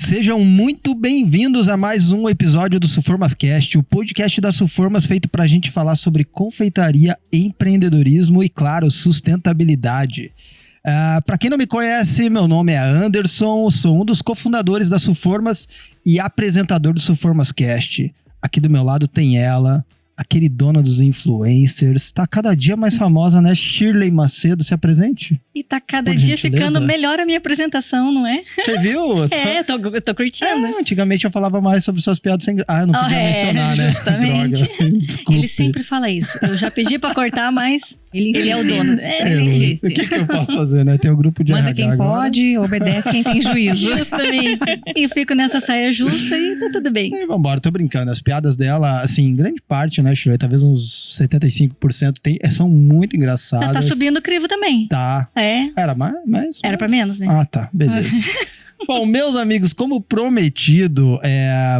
Sejam muito bem-vindos a mais um episódio do Suformascast, o podcast da Suformas feito pra gente falar sobre confeitaria, empreendedorismo e, claro, sustentabilidade. Para quem não me conhece, meu nome é Anderson, sou um dos cofundadores da Suformas e apresentador do Suformascast. Aqui do meu lado tem ela, a queridona dos influencers, tá cada dia mais famosa, né? Shirley Macedo, se apresente. E tá cada dia ficando melhor a minha apresentação, não é? Você viu? Eu tô curtindo. Antigamente eu falava mais sobre suas piadas sem graça. Eu não podia mencionar, né? Justamente. Droga. Desculpe. Ele sempre fala isso. Eu já pedi pra cortar, mas ele é o dono. O que eu posso fazer, né? Tem o grupo de Manda RH quem agora. pode, obedece quem tem juízo. Justamente. E fico nessa saia justa e tá tudo bem. E vambora, tô brincando. As piadas dela, assim, em grande parte, né, Shirley? Talvez uns 75% são muito engraçadas. Já tá subindo o crivo também. Tá. Era mais? Era pra menos, né? Ah, tá. Beleza. Bom, meus amigos, como prometido,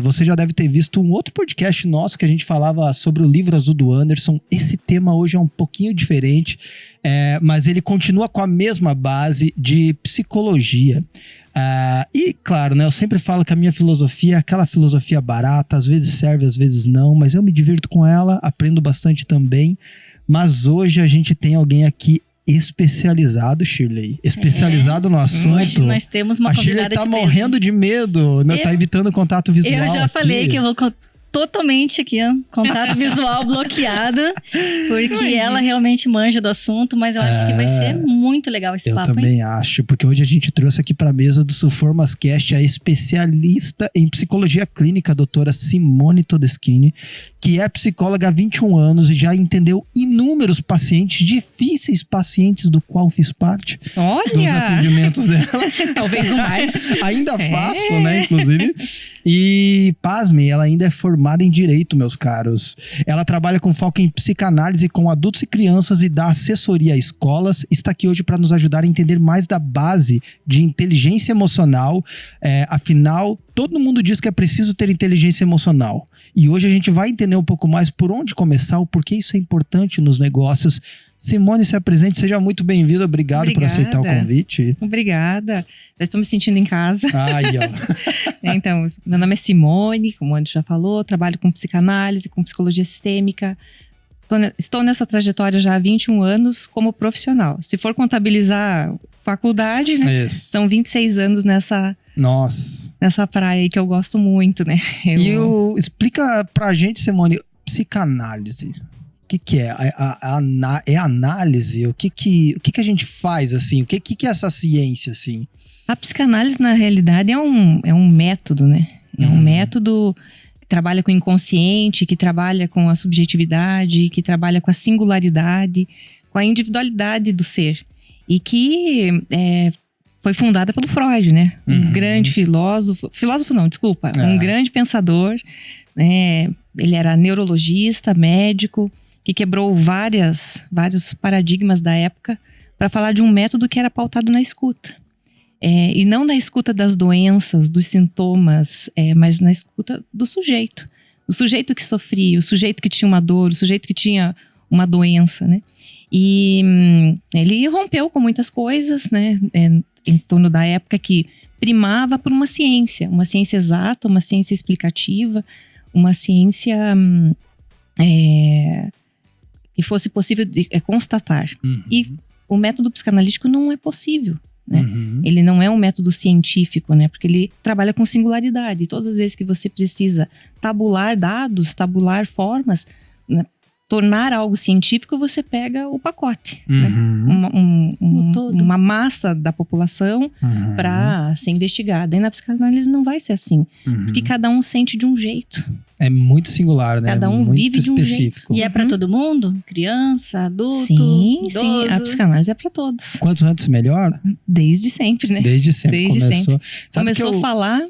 você já deve ter visto um outro podcast nosso que a gente falava sobre o livro azul do Anderson. Esse tema hoje é um pouquinho diferente, mas ele continua com a mesma base de psicologia. E, claro, né, eu sempre falo que a minha filosofia é aquela filosofia barata, às vezes serve, às vezes não, mas eu me divirto com ela, aprendo bastante também. Mas hoje a gente tem alguém aqui especializado, Shirley. Especializado no assunto. Hoje nós temos uma convidada de A Shirley tá peso. morrendo de medo, né? Tá evitando contato visual. Eu já aqui. falei que eu vou totalmente aqui, ó, contato visual bloqueado, porque ela realmente manja do assunto, mas eu acho que vai ser muito legal esse papo, Eu também acho, porque hoje a gente trouxe aqui pra mesa do Suformascast a especialista em psicologia clínica, a doutora Simone Todeschini, que é psicóloga há 21 anos e já entendeu inúmeros pacientes, difíceis pacientes do qual fiz parte. Olha! Dos atendimentos dela. Talvez um mais. Ainda faço, né, inclusive. E, pasmem, ela ainda é formada em Direito, meus caros. Ela trabalha com foco em psicanálise com adultos e crianças e dá assessoria a escolas. Está aqui hoje para nos ajudar a entender mais da base de inteligência emocional. Afinal, todo mundo diz que é preciso ter inteligência emocional. E hoje a gente vai entender um pouco mais por onde começar, o porquê isso é importante nos negócios. Simone, se apresente, seja muito bem-vinda. Obrigado por aceitar o convite. Obrigada. Já estou me sentindo em casa. Aí, ó. Então, meu nome é Simone, como o Andy já falou, trabalho com psicanálise, com psicologia sistêmica. Estou nessa trajetória já há 21 anos como profissional. Se for contabilizar faculdade, né? Isso. São 26 anos nessa praia aí que eu gosto muito, né? Explica pra gente, Simone, psicanálise. O que é? É análise? O que a gente faz, assim? O que é essa ciência, assim? A psicanálise, na realidade, é um método, né? É um método que trabalha com o inconsciente, que trabalha com a subjetividade, que trabalha com a singularidade, com a individualidade do ser. E que foi fundada pelo Freud, né? Um grande filósofo... Filósofo não, desculpa. Um grande pensador. Ele era neurologista, médico, que quebrou vários paradigmas da época para falar de um método que era pautado na escuta. E não na escuta das doenças, dos sintomas, mas na escuta do sujeito. O sujeito que sofria, o sujeito que tinha uma dor, o sujeito que tinha uma doença, né? E ele rompeu com muitas coisas, né? Em torno da época que primava por uma ciência exata, uma ciência explicativa, uma ciência que fosse possível de constatar. E o método psicanalítico não é possível, né? Ele não é um método científico, né? Porque ele trabalha com singularidade. Todas as vezes que você precisa tabular dados, tabular formas, né? Tornar algo científico, você pega o pacote, né? Uma massa da população para ser investigada. E na psicanálise não vai ser assim, porque cada um sente de um jeito. É muito singular, né? Cada um muito vive de um específico. E é pra todo mundo? Criança, adulto, Sim, idoso? a psicanálise é pra todos. Quanto antes melhor? Desde sempre, né? Desde sempre. Começou a falar,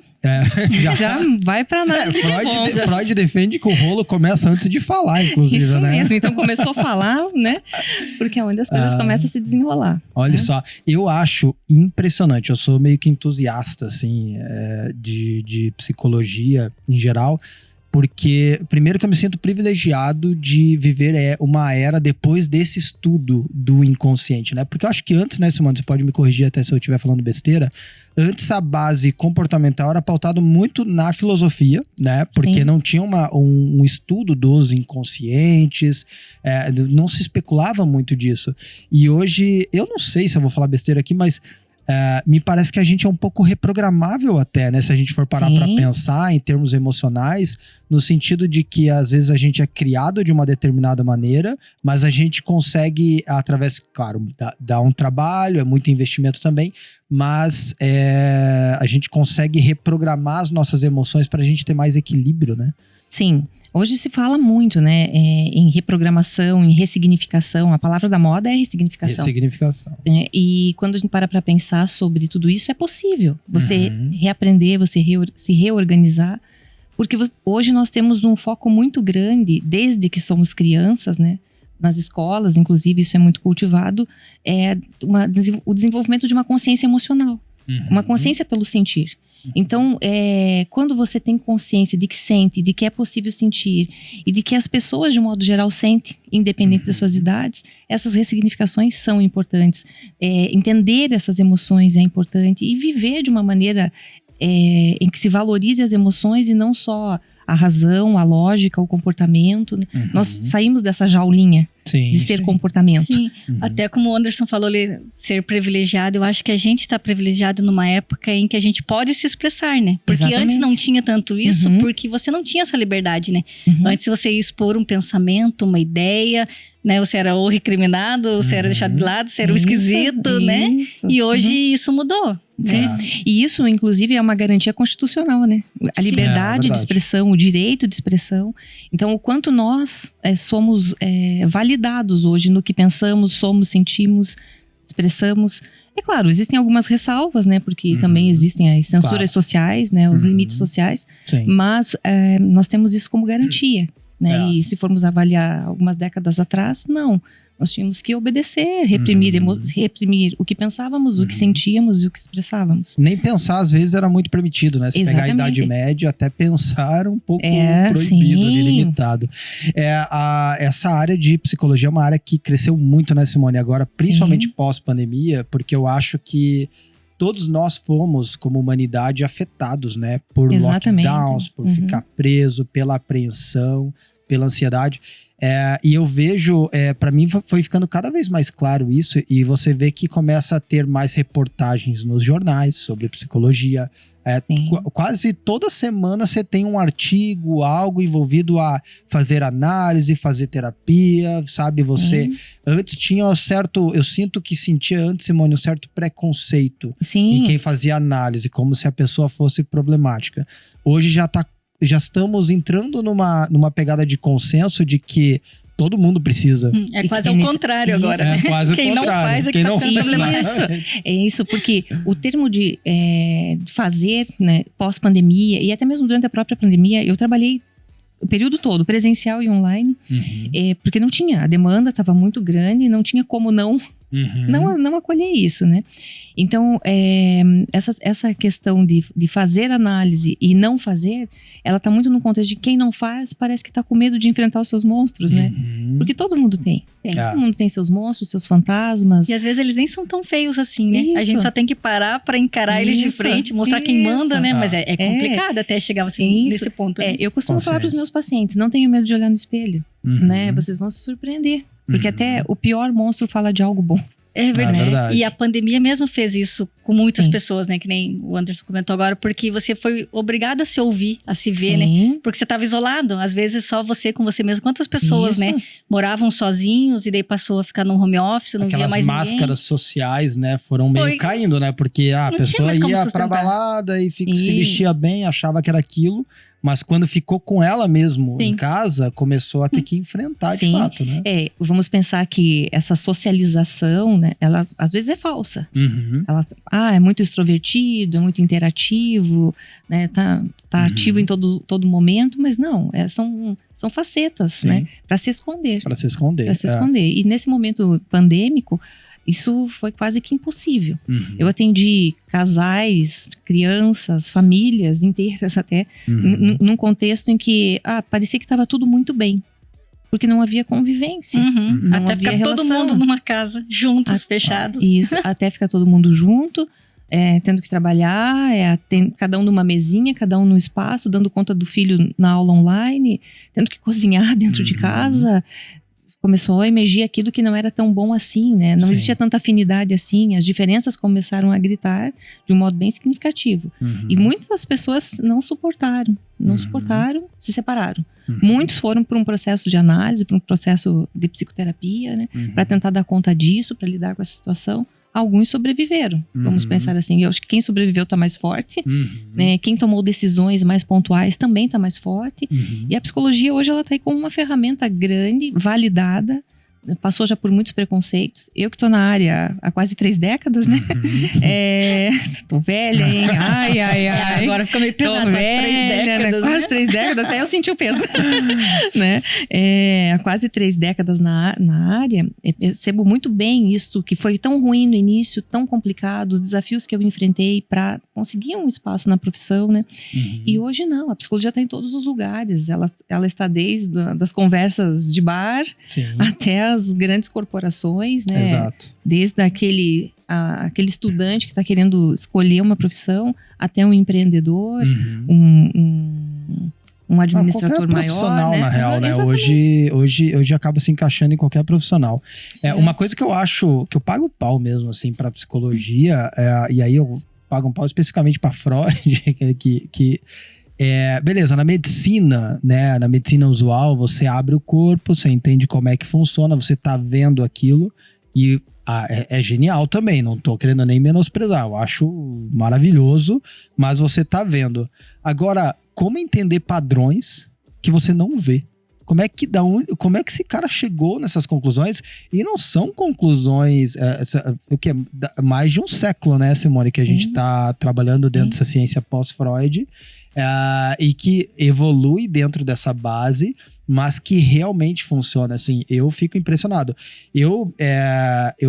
já vai pra nada. Freud defende que o rolo começa antes de falar, inclusive, Isso né? mesmo, então começou a falar, né? Porque é onde as coisas começam a se desenrolar. Olha só, eu acho impressionante, eu sou meio que entusiasta, assim, de psicologia em geral, Porque, primeiro que eu me sinto privilegiado de viver uma era depois desse estudo do inconsciente, né? Porque eu acho que antes, né, Simone, você pode me corrigir até se eu estiver falando besteira, antes a base comportamental era pautado muito na filosofia, né? Porque não tinha um estudo dos inconscientes, não se especulava muito disso. E hoje, eu não sei se eu vou falar besteira aqui, mas me parece que a gente é um pouco reprogramável até, né? Se a gente for parar pra pensar em termos emocionais, no sentido de que às vezes a gente é criado de uma determinada maneira, mas a gente consegue, através, claro, dá um trabalho, é muito investimento também, mas a gente consegue reprogramar as nossas emoções pra gente ter mais equilíbrio, né? Sim. Hoje se fala muito, né, em reprogramação, em ressignificação. A palavra da moda é ressignificação. Ressignificação. E quando a gente para pensar sobre tudo isso, é possível. Você reaprender, você se reorganizar. Porque hoje nós temos um foco muito grande, desde que somos crianças, né? Nas escolas, inclusive, isso é muito cultivado. O desenvolvimento de uma consciência emocional. Uma consciência pelo sentir. Então, quando você tem consciência de que sente, de que é possível sentir e de que as pessoas, de um modo geral, sentem, independente das suas idades, essas ressignificações são importantes. Entender essas emoções é importante e viver de uma maneira em que se valorize as emoções e não só a razão, a lógica, o comportamento. Nós saímos dessa jaulinha de ser comportamento. Sim, até como o Anderson falou, ser privilegiado, eu acho que a gente está privilegiado numa época em que a gente pode se expressar, né? Porque antes não tinha tanto isso, porque você não tinha essa liberdade, né? Antes você ia expor um pensamento, uma ideia, né? Você era ou recriminado, ou você era deixado de lado, você era um esquisito, né? E hoje isso mudou. Sim. E isso, inclusive, é uma garantia constitucional, né? A liberdade de expressão, o direito de expressão. Então, o quanto nós somos validados hoje no que pensamos, somos, sentimos, expressamos. É claro, existem algumas ressalvas, né? Porque também existem as censuras sociais, né? Os limites sociais. Sim. Mas nós temos isso como garantia, né? E se formos avaliar algumas décadas atrás, não. Nós tínhamos que obedecer, reprimir o que pensávamos, o que sentíamos e o que expressávamos. Nem pensar, às vezes, era muito permitido, né? Se pegar a Idade Média, até pensar era um pouco proibido, ali, limitado. Essa área de psicologia é uma área que cresceu muito, né, Simone? Agora, principalmente pós-pandemia, porque eu acho que todos nós fomos, como humanidade, afetados, né? Por lockdowns, por ficar preso, pela apreensão, pela ansiedade. E eu vejo, para mim foi ficando cada vez mais claro isso, e você vê que começa a ter mais reportagens nos jornais sobre psicologia. Quase toda semana você tem um artigo, algo envolvido a fazer análise, fazer terapia, sabe? Você antes tinha um certo, eu sinto que sentia antes, Simone, um certo preconceito em quem fazia análise, como se a pessoa fosse problemática. Hoje já estamos entrando numa pegada de consenso de que todo mundo precisa. É quase ao contrário agora, né? Quase quem não faz é que tá ficando problemático. É isso, porque o termo de fazer, né, pós-pandemia e até mesmo durante a própria pandemia, eu trabalhei o período todo, presencial e online, porque não tinha, a demanda estava muito grande e não tinha como não acolher isso, né? Então, essa questão de fazer análise e não fazer, ela tá muito no contexto de quem não faz, parece que tá com medo de enfrentar os seus monstros, né? Porque todo mundo tem. Todo mundo tem seus monstros, seus fantasmas. E às vezes eles nem são tão feios assim, né? A gente só tem que parar pra encarar eles de frente, mostrar quem manda, né? Mas é complicado até chegar assim, nesse ponto. Eu costumo falar pros meus pacientes, não tenham medo de olhar no espelho, né? Vocês vão se surpreender. Porque até o pior monstro fala de algo bom. É verdade. E a pandemia mesmo fez isso com muitas pessoas, né? Que nem o Anderson comentou agora, porque você foi obrigado a se ouvir, a se ver, né? Porque você estava isolado. Às vezes só você com você mesmo. Quantas pessoas, né? Moravam sozinhos e daí passou a ficar no home office, não via mais ninguém. Aquelas máscaras sociais, né? Foram meio caindo, né? Porque a pessoa ia pra balada e se vestia bem, achava que era aquilo. Mas quando ficou com ela mesmo em casa, começou a ter que enfrentar de fato, né? Vamos pensar que essa socialização, né? Ela às vezes é falsa. Ela é muito extrovertido, é muito interativo, né? Tá ativo em todo momento, mas não, são facetas, né? Para se esconder. Para se esconder. E nesse momento pandêmico, Isso foi quase que impossível. Eu atendi casais, crianças, famílias inteiras até, num contexto em que parecia que estava tudo muito bem. Porque não havia convivência. Não até havia ficar relação. todo mundo numa casa, juntos, fechados. Isso, até ficar todo mundo junto, tendo que trabalhar, cada um numa mesinha, cada um no espaço, dando conta do filho na aula online, tendo que cozinhar dentro de casa. Começou a emergir aquilo que não era tão bom assim, né? Não existia tanta afinidade assim. As diferenças começaram a gritar de um modo bem significativo. E muitas pessoas não suportaram. Se separaram. Muitos foram para um processo de análise, para um processo de psicoterapia, né? Para tentar dar conta disso, para lidar com essa situação. Alguns sobreviveram, vamos pensar assim. Eu acho que quem sobreviveu está mais forte, né? Quem tomou decisões mais pontuais também está mais forte. E a psicologia hoje ela está aí como uma ferramenta grande, validada, passou já por muitos preconceitos. Eu que estou na área há quase 3 décadas, né? Tô velha, hein? Ai. Agora fica meio pesado, quase 3 décadas. Né? Quase 3 décadas, até eu senti o peso. Né? Há quase 3 décadas na área, percebo muito bem isso, que foi tão ruim no início, tão complicado, os desafios que eu enfrentei para conseguir um espaço na profissão, né? E hoje não, a psicologia está em todos os lugares. Ela está desde das conversas de bar até as grandes corporações, né? Exato. Desde aquele estudante que está querendo escolher uma profissão até um empreendedor, um administrador maior, profissional, né? Na real, né? Hoje acaba se encaixando em qualquer profissional. Uma coisa que eu acho, que eu pago o pau mesmo, assim, pra psicologia, e aí eu pago um pau especificamente pra Freud, que beleza, na medicina, né? Na medicina usual, você abre o corpo, você entende como é que funciona, você tá vendo aquilo e é genial também, não tô querendo nem menosprezar, eu acho maravilhoso, mas você tá vendo. Agora, como entender padrões que você não vê? Como é que esse cara chegou nessas conclusões? E não são conclusões, o que é mais de um século, né, Simone, que a gente tá trabalhando dentro dessa ciência pós-Freud, e que evolui dentro dessa base, mas que realmente funciona, assim, eu fico impressionado. Eu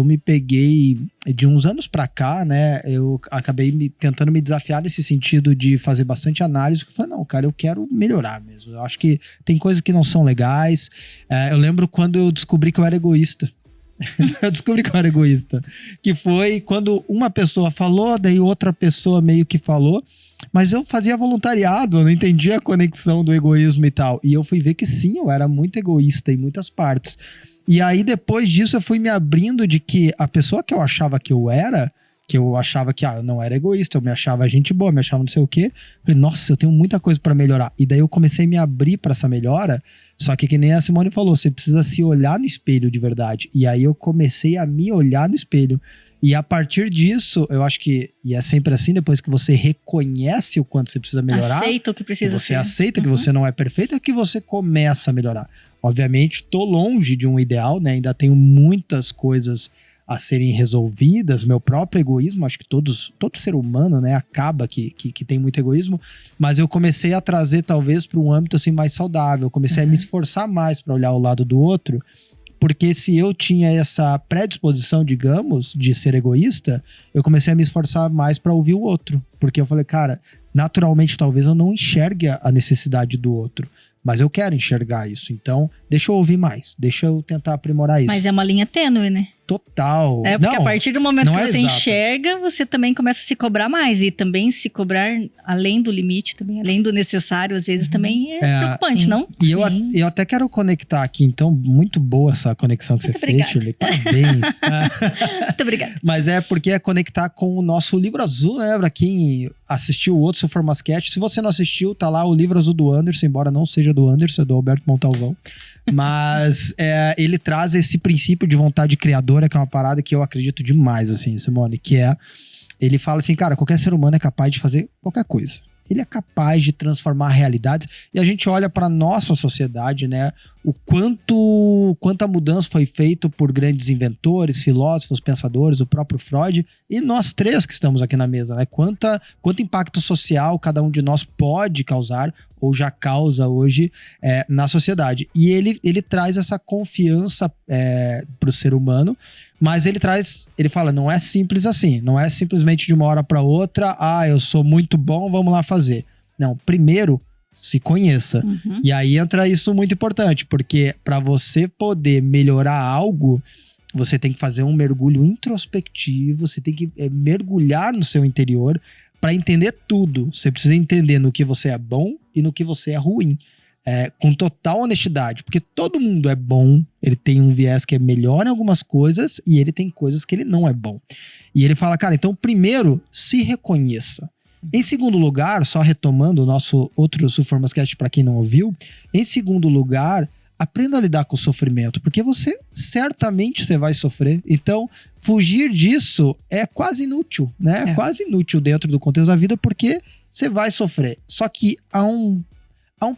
me peguei, de uns anos pra cá, né, eu acabei tentando me desafiar nesse sentido de fazer bastante análise, porque eu falei, não, cara, eu quero melhorar mesmo, eu acho que tem coisas que não são legais. Eu lembro quando eu descobri que eu era egoísta. Que foi quando uma pessoa falou, daí outra pessoa meio que falou, mas eu fazia voluntariado, eu não entendia a conexão do egoísmo e tal. E eu fui ver que sim, eu era muito egoísta em muitas partes. E aí depois disso eu fui me abrindo de que a pessoa que eu achava que eu era, que eu achava que eu não era egoísta, eu me achava gente boa, me achava não sei o quê. Falei, nossa, eu tenho muita coisa pra melhorar. E daí eu comecei a me abrir pra essa melhora, só que nem a Simone falou, você precisa se olhar no espelho de verdade. E aí eu comecei a me olhar no espelho. E a partir disso, eu acho que, e é sempre assim, depois que você reconhece o quanto você precisa melhorar, aceita o que precisa ser. Você aceita que você não é perfeito, é que você começa a melhorar. Obviamente, tô longe de um ideal, né? Ainda tenho muitas coisas a serem resolvidas, meu próprio egoísmo, acho que todo ser humano, né, acaba que tem muito egoísmo, mas eu comecei a trazer talvez para um âmbito assim mais saudável, eu comecei a me esforçar mais para olhar o lado do outro, porque se eu tinha essa predisposição, digamos, de ser egoísta, eu comecei a me esforçar mais para ouvir o outro, porque eu falei, cara, naturalmente talvez eu não enxergue a necessidade do outro, mas eu quero enxergar isso, então deixa eu ouvir mais, deixa eu tentar aprimorar isso. Mas é uma linha tênue, né? Total. Porque a partir do momento que você exato. enxerga, você também começa a se cobrar mais. E também se cobrar além do limite, também além do necessário, às vezes também é preocupante, sim. não? E eu até quero conectar aqui, então, muito boa essa conexão que muito você fez, Shirley. Parabéns. Muito obrigada. Mas é porque é conectar com o nosso livro azul, né? Pra quem assistiu o outro, se for basquete. Se você não assistiu, tá lá o livro azul do Anderson, embora não seja do Anderson, é do Alberto Montalvão. Mas ele traz esse princípio de vontade criadora, que é uma parada que eu acredito demais, assim, Simone, que ele fala assim, cara, qualquer ser humano é capaz de fazer qualquer coisa. Ele é capaz de transformar realidades. E a gente olha para nossa sociedade, né? o quanta mudança foi feita por grandes inventores, filósofos, pensadores, o próprio Freud e nós três que estamos aqui na mesa, né? Quanto impacto social cada um de nós pode causar ou já causa hoje na sociedade. E ele traz essa confiança para o ser humano, mas ele fala, não é simples assim, não é simplesmente de uma hora para outra, eu sou muito bom, vamos lá fazer. Não, primeiro se conheça. Uhum. E aí entra isso muito importante, porque para você poder melhorar algo, você tem que fazer um mergulho introspectivo, você tem que mergulhar no seu interior para entender tudo. Você precisa entender no que você é bom e no que você é ruim. Com total honestidade, porque todo mundo é bom, ele tem um viés que é melhor em algumas coisas e ele tem coisas que ele não é bom. E ele fala, cara, então primeiro se reconheça. Em segundo lugar, só retomando o nosso outro Sulformascast para quem não ouviu, em segundo lugar, aprenda a lidar com o sofrimento, porque certamente você vai sofrer. Então, fugir disso é quase inútil, né? É quase inútil dentro do contexto da vida, porque você vai sofrer. Só que há um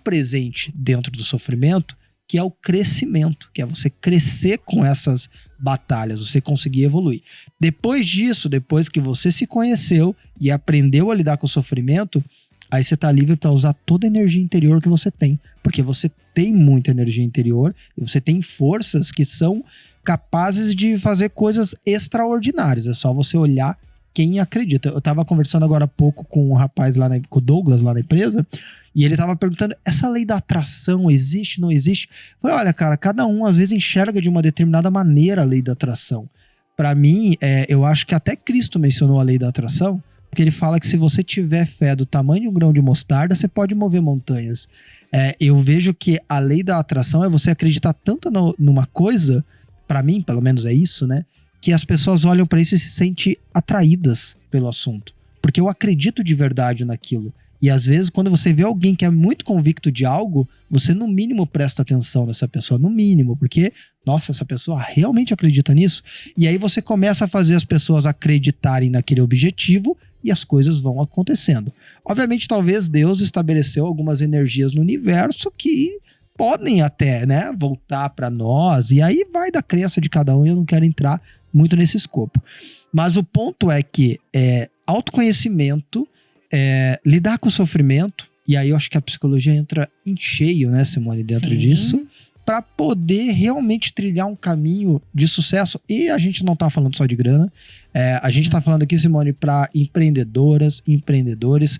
presente dentro do sofrimento, que é o crescimento, que é você crescer com essas batalhas, você conseguir evoluir. Depois disso, depois que você se conheceu e aprendeu a lidar com o sofrimento, aí você tá livre para usar toda a energia interior que você tem. Porque você tem muita energia interior e você tem forças que são capazes de fazer coisas extraordinárias. É só você olhar quem acredita. Eu tava conversando agora há pouco com um rapaz com o Douglas lá na empresa, e ele tava perguntando, essa lei da atração existe, não existe? Eu falei, olha, cara, cada um às vezes enxerga de uma determinada maneira a lei da atração. Pra mim, eu acho que até Cristo mencionou a lei da atração, porque ele fala que se você tiver fé do tamanho de um grão de mostarda, você pode mover montanhas. Eu vejo que a lei da atração é você acreditar tanto numa coisa, pra mim, pelo menos é isso, né? Que as pessoas olham pra isso e se sentem atraídas pelo assunto. Porque eu acredito de verdade naquilo. E às vezes, quando você vê alguém que é muito convicto de algo, você no mínimo presta atenção nessa pessoa, no mínimo, porque, nossa, essa pessoa realmente acredita nisso. E aí você começa a fazer as pessoas acreditarem naquele objetivo e as coisas vão acontecendo. Obviamente, talvez Deus estabeleceu algumas energias no universo que podem até, né, voltar para nós. E aí vai da crença de cada um e eu não quero entrar muito nesse escopo. Mas o ponto é que autoconhecimento, lidar com o sofrimento, e aí eu acho que a psicologia entra em cheio, né, Simone, dentro disso, para poder realmente trilhar um caminho de sucesso. E a gente não tá falando só de grana, a gente tá falando aqui, Simone, para empreendedoras, empreendedores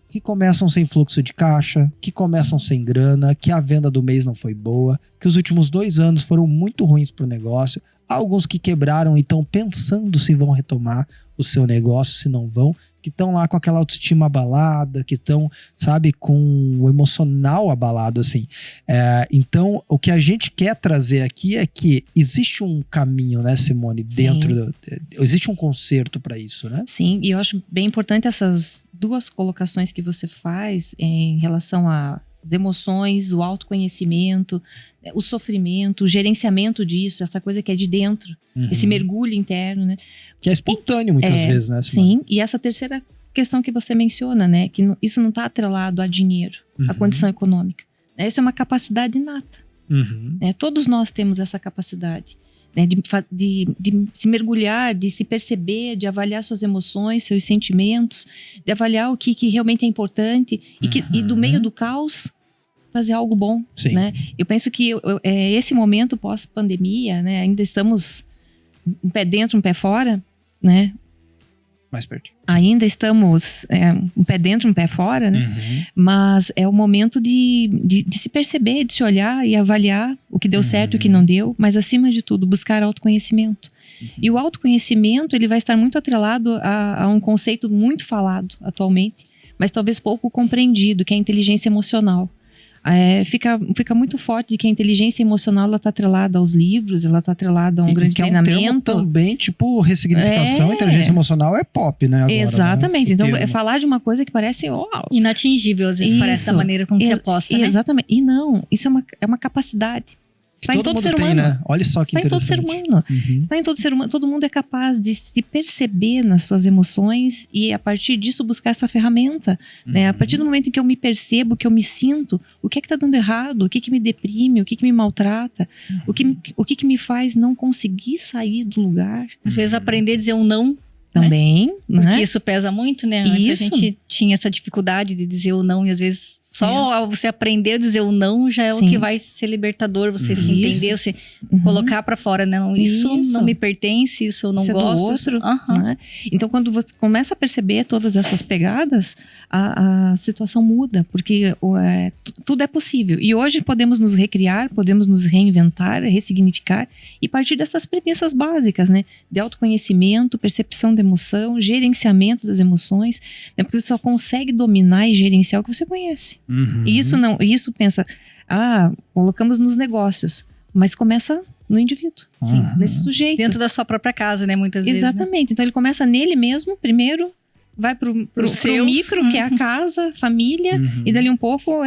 que começam sem fluxo de caixa, que começam sem grana, que a venda do mês não foi boa, que os últimos 2 anos foram muito ruins pro negócio, alguns que quebraram e estão pensando se vão retomar o seu negócio, se não vão, que estão lá com aquela autoestima abalada, que estão, sabe, com o emocional abalado, assim. Então, o que a gente quer trazer aqui é que existe um caminho, né, Simone, dentro existe um conserto para isso, né? Sim, e eu acho bem importante essas 2 colocações que você faz em relação às emoções, o autoconhecimento, o sofrimento, o gerenciamento disso, essa coisa que é de dentro, esse mergulho interno, né? Que é espontâneo muitas vezes, né, Simone? Sim, e essa terceira questão que você menciona, né? Que isso não está atrelado a dinheiro, a condição econômica. Isso é uma capacidade inata. Né? Todos nós temos essa capacidade. Né, de se mergulhar, de se perceber, de avaliar suas emoções, seus sentimentos, de avaliar o que realmente é importante e do meio do caos fazer algo bom. Né? Eu penso que esse momento pós-pandemia, né, ainda estamos um pé dentro, um pé fora, né? Mais perto. Ainda estamos um pé dentro, um pé fora, né? Mas é o momento de se perceber, de se olhar e avaliar o que deu certo e o que não deu, mas acima de tudo, buscar autoconhecimento. E o autoconhecimento, ele vai estar muito atrelado a um conceito muito falado atualmente, mas talvez pouco compreendido, que é a inteligência emocional. Fica muito forte de que a inteligência emocional está atrelada aos livros, ela está atrelada a um grande treinamento. É um termo também, tipo, ressignificação, inteligência emocional é pop, né? Agora, exatamente. Né? Então, falar de uma coisa que parece inatingível, às vezes, parece da maneira como que é posta, né? Exatamente. E não, isso é uma capacidade. Está em todo ser humano. Né? Olha só que interessante. Está em todo ser humano. Está em todo ser humano. Todo mundo é capaz de se perceber nas suas emoções e, a partir disso, buscar essa ferramenta. Né? A partir do momento em que eu me percebo, que eu me sinto, o que é que está dando errado? O que é que me deprime? O que é que me maltrata? O que é que me faz não conseguir sair do lugar? Às vezes, aprender a dizer um não. Também, né? Porque isso pesa muito, né? Antes a gente tinha essa dificuldade de dizer o não, e às vezes só você aprender a dizer o não já é o que vai ser libertador, você se entender, você colocar pra fora, né? Não, isso não me pertence, isso eu não gosto. É do outro, né? Então, quando você começa a perceber todas essas pegadas, a situação muda, porque tudo é possível. E hoje podemos nos recriar, podemos nos reinventar, ressignificar, e partir dessas premissas básicas, né? De autoconhecimento, percepção da emoção, gerenciamento das emoções, né? Porque você só consegue dominar e gerenciar o que você conhece. E isso pensa, colocamos nos negócios, mas começa no indivíduo, nesse sujeito. Dentro da sua própria casa, né? Muitas vezes. Exatamente. Né? Então ele começa nele mesmo, primeiro, vai pro micro, que é a casa, família, e dali um pouco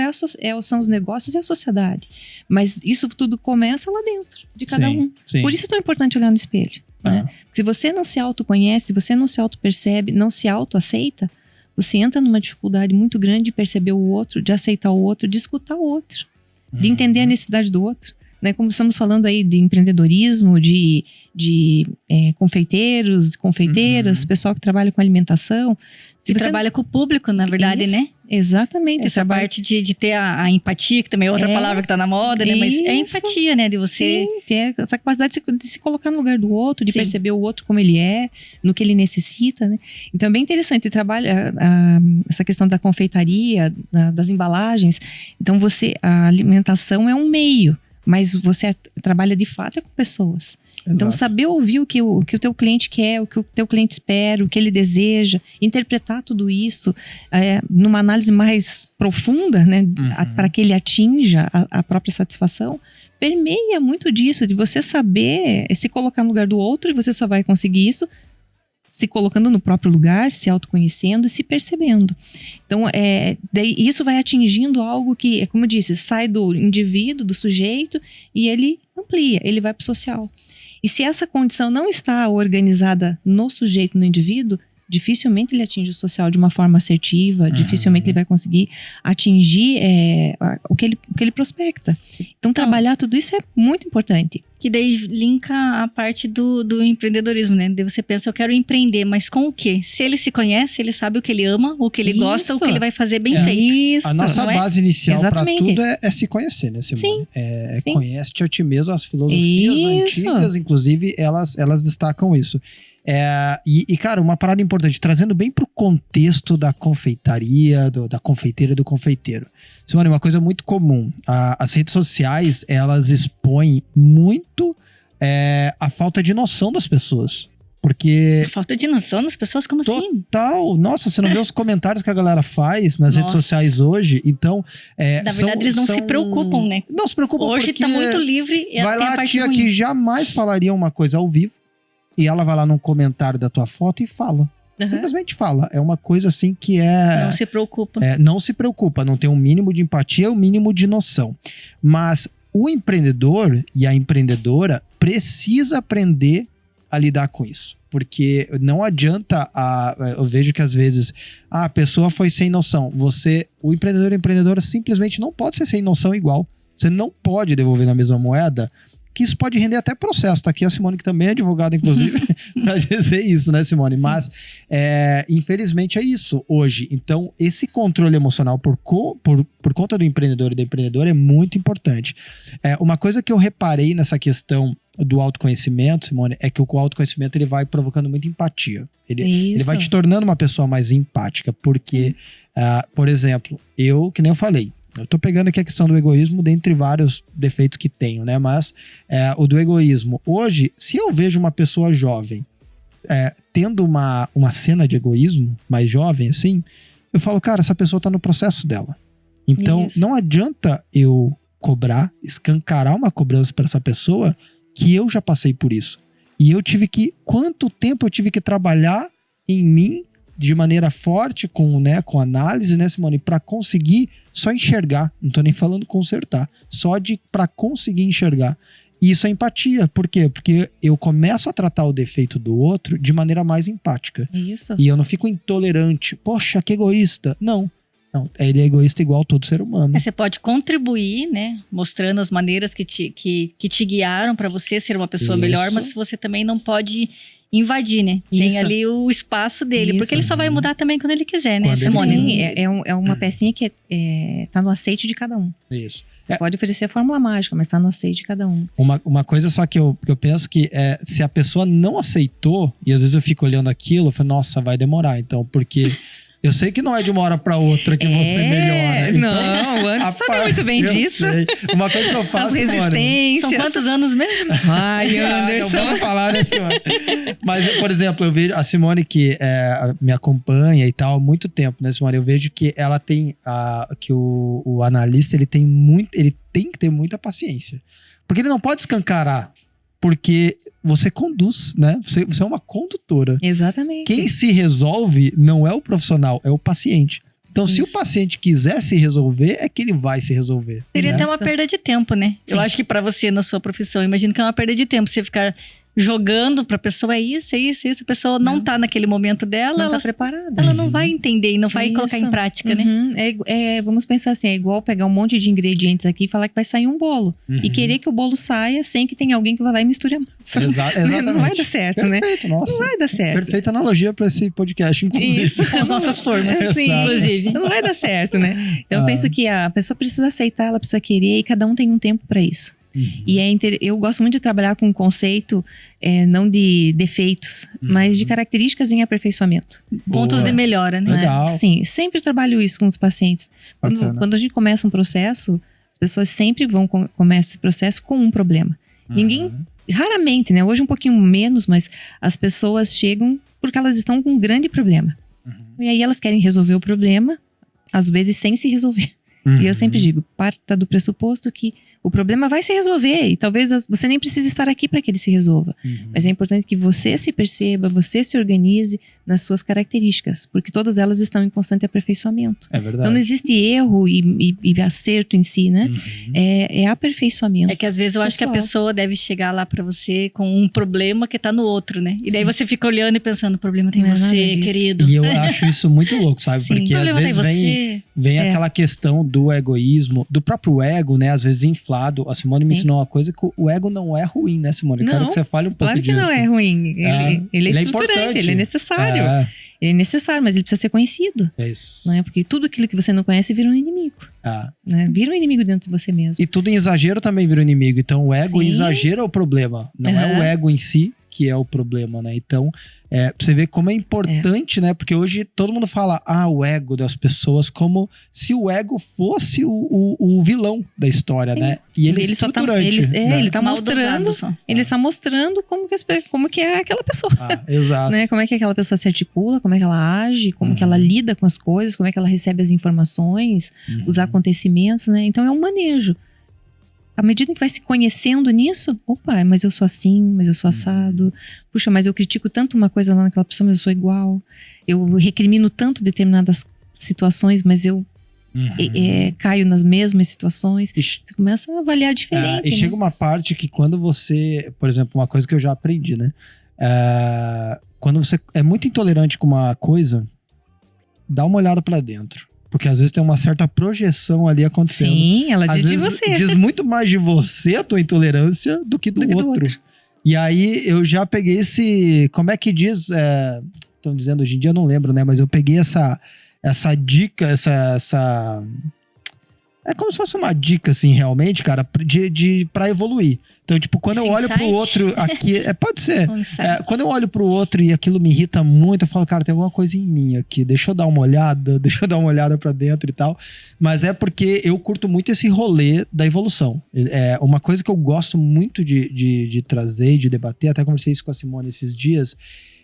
são os negócios e a sociedade. Mas isso tudo começa lá dentro, de cada um. Sim. Por isso é tão importante olhar no espelho. Né? Porque se você não se autoconhece, se você não se autopercebe, não se autoaceita, você entra numa dificuldade muito grande de perceber o outro, de aceitar o outro, de escutar o outro, de entender a necessidade do outro. Né? Como estamos falando aí de empreendedorismo, de confeiteiros, confeiteiras, pessoal que trabalha com alimentação. Se você trabalha com o público, na verdade, né? Exatamente. Essa parte de ter a empatia, que também é outra palavra que tá na moda, né? Mas é empatia, né? De você... Sim, ter essa capacidade de se colocar no lugar do outro, de perceber o outro como ele é, no que ele necessita, né? Então é bem interessante, trabalha essa questão da confeitaria, das embalagens. Então a alimentação é um meio, mas você trabalha de fato com pessoas. Exato. Então, saber ouvir o que o teu cliente quer, o que o teu cliente espera, o que ele deseja, interpretar tudo isso numa análise mais profunda, né, para que ele atinja a própria satisfação, permeia muito disso, de você saber se colocar no lugar do outro, e você só vai conseguir isso se colocando no próprio lugar, se autoconhecendo e se percebendo. Então, daí isso vai atingindo algo que, como eu disse, sai do indivíduo, do sujeito, e ele amplia, ele vai para o social. E se essa condição não está organizada no sujeito, no indivíduo, dificilmente ele atinge o social de uma forma assertiva, dificilmente ele vai conseguir atingir o que ele prospecta. Então, trabalhar tudo isso é muito importante. Que daí linka a parte do empreendedorismo, né? Daí você pensa, eu quero empreender, mas com o quê? Se ele se conhece, ele sabe o que ele ama, o que ele gosta, o que ele vai fazer bem feito. Isso. A nossa base inicial para tudo é se conhecer, né, Simone? Sim. Conhece-te a ti mesmo, as filosofias antigas, inclusive, elas destacam isso. Cara, uma parada importante, trazendo bem pro contexto da confeitaria, da confeiteira e do confeiteiro. Simone, uma coisa muito comum, as redes sociais, elas expõem muito a falta de noção das pessoas. Porque... Falta de noção das pessoas? Como assim? Total. Nossa, você não vê os comentários que a galera faz nas redes sociais hoje? Então... Na verdade, eles não se preocupam, né? Não se preocupam hoje porque... Hoje tá muito livre. Vai lá a tia que jamais falaria uma coisa ao vivo. E ela vai lá num comentário da tua foto e fala. Simplesmente fala. É uma coisa assim que não se preocupa. Não se preocupa. Não tem um mínimo de empatia, um mínimo de noção. Mas o empreendedor e a empreendedora precisa aprender a lidar com isso. Porque não adianta, eu vejo que às vezes a pessoa foi sem noção. O empreendedor e a empreendedora simplesmente não pode ser sem noção igual. Você não pode devolver na mesma moeda, que isso pode render até processo. Tá aqui a Simone, que também é advogada, inclusive, para dizer isso, né, Simone? Sim. Mas, infelizmente, é isso hoje. Então, esse controle emocional por conta do empreendedor e da empreendedora é muito importante. Uma coisa que eu reparei nessa questão do autoconhecimento, Simone, é que o autoconhecimento ele vai provocando muita empatia. Ele vai te tornando uma pessoa mais empática, porque, por exemplo, que nem eu falei, eu tô pegando aqui a questão do egoísmo dentre vários defeitos que tenho, né? Mas o do egoísmo. Hoje, se eu vejo uma pessoa jovem tendo uma cena de egoísmo, mais jovem assim, eu falo, cara, essa pessoa tá no processo dela. Então, não adianta eu cobrar, escancarar uma cobrança para essa pessoa que eu já passei por isso. E quanto tempo eu tive que trabalhar em mim de maneira forte com análise, né, Simone? Pra conseguir só enxergar. Não tô nem falando consertar. Só pra conseguir enxergar. E isso é empatia. Por quê? Porque eu começo a tratar o defeito do outro de maneira mais empática. Isso. E eu não fico intolerante. Poxa, que egoísta. Não, ele é egoísta igual todo ser humano. Você pode contribuir, né? Mostrando as maneiras que te guiaram para você ser uma pessoa melhor, mas você também não pode invadir, né? Tem ali o espaço dele, porque ele só vai mudar também quando ele quiser, né, Simone? É uma pecinha que tá no aceite de cada um. Isso. Você pode oferecer a fórmula mágica, mas tá no aceite de cada um. Uma coisa só que eu penso que se a pessoa não aceitou, e às vezes eu fico olhando aquilo, eu falo, nossa, vai demorar então, porque eu sei que não é de uma hora pra outra que você melhora. Então, não, o Anderson sabe muito bem disso. Sei. Uma coisa que eu faço, as resistências. São quantos anos mesmo? Ai, Anderson. Não vamos falar, né, Simone? Mas, por exemplo, eu vejo a Simone que me acompanha e tal há muito tempo, né, Simone? Eu vejo que ela tem, que o analista, ele tem que ter muita paciência. Porque ele não pode escancarar. Porque você conduz, né? Você é uma condutora. Exatamente. Quem se resolve não é o profissional, é o paciente. Então, se o paciente quiser se resolver, é que ele vai se resolver. Seria até uma perda de tempo, né? Sim. Eu acho que pra você, na sua profissão, imagino que é uma perda de tempo. Você ficar jogando pra pessoa, isso. A pessoa não tá naquele momento dela. Não ela tá preparada. Ela não vai entender e não vai colocar em prática, né? Vamos pensar assim, é igual pegar um monte de ingredientes aqui e falar que vai sair um bolo. E querer que o bolo saia sem que tenha alguém que vá lá e misture a massa. Exatamente. Não vai dar certo, Perfeito, né? Nossa. Não vai dar certo. Perfeita analogia pra esse podcast, inclusive. Isso, com as nossas formas. Sim, inclusive. Não vai dar certo, né? Então eu penso que a pessoa precisa aceitar, ela precisa querer e cada um tem um tempo pra isso. E eu gosto muito de trabalhar com o conceito não de defeitos, mas de características em aperfeiçoamento. Pontos de melhora, né? Legal. Sim, sempre trabalho isso com os pacientes. Quando a gente começa um processo, as pessoas sempre começam esse processo com um problema. Ninguém, raramente, né? Hoje um pouquinho menos, mas as pessoas chegam porque elas estão com um grande problema. E aí elas querem resolver o problema, às vezes sem se resolver. E eu sempre digo, parta do pressuposto que o problema vai se resolver e talvez você nem precise estar aqui para que ele se resolva. Mas é importante que você se perceba, você se organize nas suas características, porque todas elas estão em constante aperfeiçoamento. É verdade. Então não existe erro e acerto em si, né? É aperfeiçoamento. É que às vezes eu acho que a pessoa deve chegar lá para você com um problema que tá no outro, né? E daí você fica olhando e pensando, o problema tem você, querido. E eu acho isso muito louco, sabe? Sim. Porque às vezes vem aquela questão do egoísmo, do próprio ego, né? Às vezes inflado. A Simone me ensinou uma coisa, que o ego não é ruim, né, Simone? Não, quero que você fale um pouco disso. Claro que não é ruim. Ele é estruturante, importante. ele é necessário. Ele é necessário, mas ele precisa ser conhecido. É isso. Não é? Porque tudo aquilo que você não conhece vira um inimigo. Né? Vira um inimigo dentro de você mesmo. E tudo em exagero também vira um inimigo. Então o ego em exagero é o problema. Não é o ego em si que é o problema, né? Então, pra você ver como é importante, né? Porque hoje todo mundo fala, o ego das pessoas, como se o ego fosse o vilão da história, né? E ele é estruturante. Ele tá mostrando, ele está mostrando como que é aquela pessoa. Exato. Né? Como é que aquela pessoa se articula, como é que ela age, como que ela lida com as coisas, como é que ela recebe as informações, os acontecimentos, né? Então é um manejo. À medida que vai se conhecendo nisso, mas eu sou assim, mas eu sou assado. Puxa, mas eu critico tanto uma coisa lá naquela pessoa, mas eu sou igual. Eu recrimino tanto determinadas situações, mas eu caio nas mesmas situações. Você começa a avaliar diferente. E chega uma parte que quando você... Por exemplo, uma coisa que eu já aprendi, né? Quando você é muito intolerante com uma coisa, dá uma olhada pra dentro. Porque às vezes tem uma certa projeção ali acontecendo. Sim, ela diz às de vezes, você. Diz muito mais de você, a tua intolerância, do que do outro. E aí eu já peguei esse... Como é que diz? Estão dizendo hoje em dia, eu não lembro, né? Mas eu peguei essa dica, essa... É como se fosse uma dica, assim, realmente, cara, pra evoluir. Então, tipo, quando eu olho pro outro aqui... pode ser. Quando eu olho pro outro e aquilo me irrita muito, eu falo, cara, tem alguma coisa em mim aqui. Deixa eu dar uma olhada pra dentro e tal. Mas é porque eu curto muito esse rolê da evolução. Uma coisa que eu gosto muito de trazer e de debater, até conversei isso com a Simone esses dias,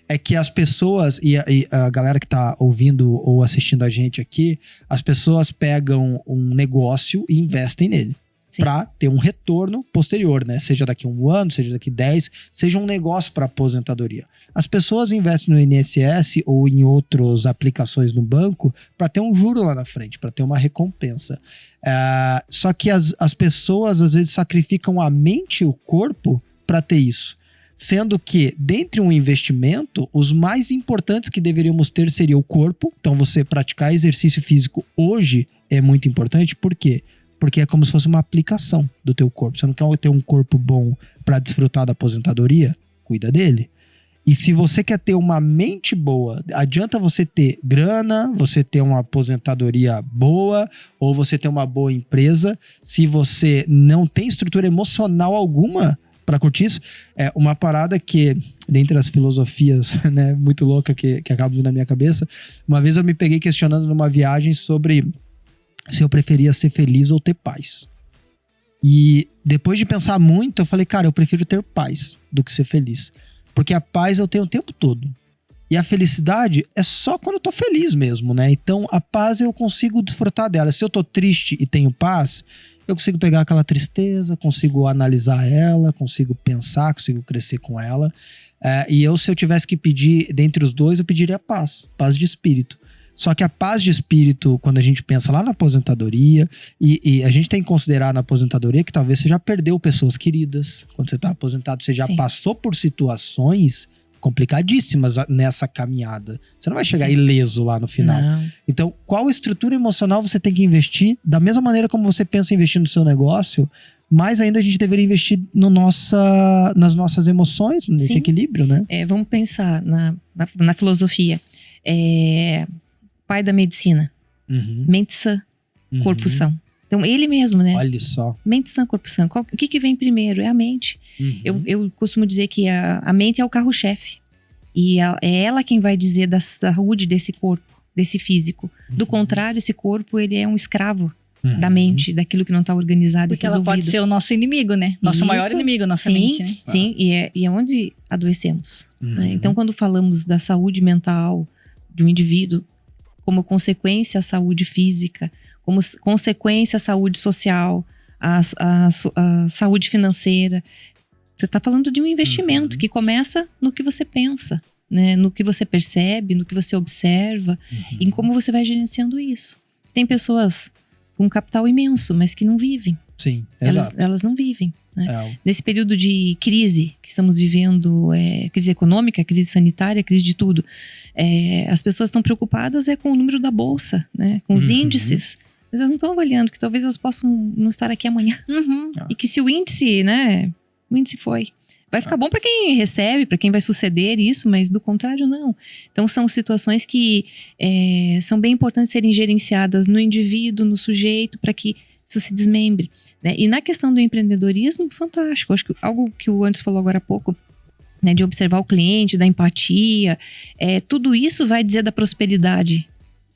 é que as pessoas, e a galera que tá ouvindo ou assistindo a gente aqui, as pessoas pegam um negócio e investem nele. para ter um retorno posterior, né? Seja daqui a 1 ano, seja daqui 10, seja um negócio para aposentadoria. As pessoas investem no INSS ou em outras aplicações no banco para ter um juro lá na frente, para ter uma recompensa. Só que as pessoas às vezes sacrificam a mente e o corpo para ter isso. Sendo que, dentre um investimento, os mais importantes que deveríamos ter seria o corpo. Então, você praticar exercício físico hoje é muito importante. Por quê? Porque é como se fosse uma aplicação do teu corpo. Você não quer ter um corpo bom para desfrutar da aposentadoria? Cuida dele. E se você quer ter uma mente boa, adianta você ter grana, você ter uma aposentadoria boa, ou você ter uma boa empresa. Se você não tem estrutura emocional alguma para curtir isso, é uma parada que, dentre as filosofias, né, muito louca que acaba vindo na minha cabeça, uma vez eu me peguei questionando numa viagem sobre se eu preferia ser feliz ou ter paz. E depois de pensar muito, eu falei, cara, eu prefiro ter paz do que ser feliz. Porque a paz eu tenho o tempo todo. E a felicidade é só quando eu tô feliz mesmo, né? Então a paz eu consigo desfrutar dela. Se eu tô triste e tenho paz, eu consigo pegar aquela tristeza, consigo analisar ela, consigo pensar, consigo crescer com ela. E se eu tivesse que pedir, dentre os dois, eu pediria paz de espírito. Só que a paz de espírito, quando a gente pensa lá na aposentadoria, e a gente tem que considerar na aposentadoria que talvez você já perdeu pessoas queridas. Quando você tá aposentado, você já passou por situações complicadíssimas nessa caminhada. Você não vai chegar ileso lá no final. Não. Então, qual estrutura emocional você tem que investir? Da mesma maneira como você pensa em investir no seu negócio, mais ainda a gente deveria investir nas nossas emoções, nesse equilíbrio, né? Vamos pensar na filosofia. Pai da medicina. Mente sã, corpo são. Então, ele mesmo, né? Olha só. Mente sã, corpo são. O que vem primeiro? É a mente. Eu costumo dizer que a mente é o carro-chefe. E é ela quem vai dizer da saúde desse corpo, desse físico. Do contrário, esse corpo, ele é um escravo da mente, daquilo que não está organizado e resolvido. Porque ela pode ser o nosso inimigo, né? Nosso maior inimigo, nossa mente, né? Sim, e é onde adoecemos. Né? Então, quando falamos da saúde mental de um indivíduo, como consequência a saúde física, como consequência a saúde social, a saúde financeira. Você está falando de um investimento que começa no que você pensa, né? No que você percebe, no que você observa, e em como você vai gerenciando isso. Tem pessoas com um capital imenso, mas que não vivem. Sim, exato. Elas não vivem. Né? Nesse período de crise que estamos vivendo, crise econômica, crise sanitária, crise de tudo, as pessoas estão preocupadas com o número da bolsa, né? Com os índices, mas elas não estão avaliando que talvez elas possam não estar aqui amanhã. E que se o índice, né? O índice foi. Vai ficar bom para quem recebe, para quem vai suceder isso, mas do contrário não. Então são situações que são bem importantes serem gerenciadas no indivíduo, no sujeito, para que isso se desmembre. Né? E na questão do empreendedorismo, fantástico. Acho que algo que o Anderson falou agora há pouco, né, de observar o cliente, da empatia, tudo isso vai dizer da prosperidade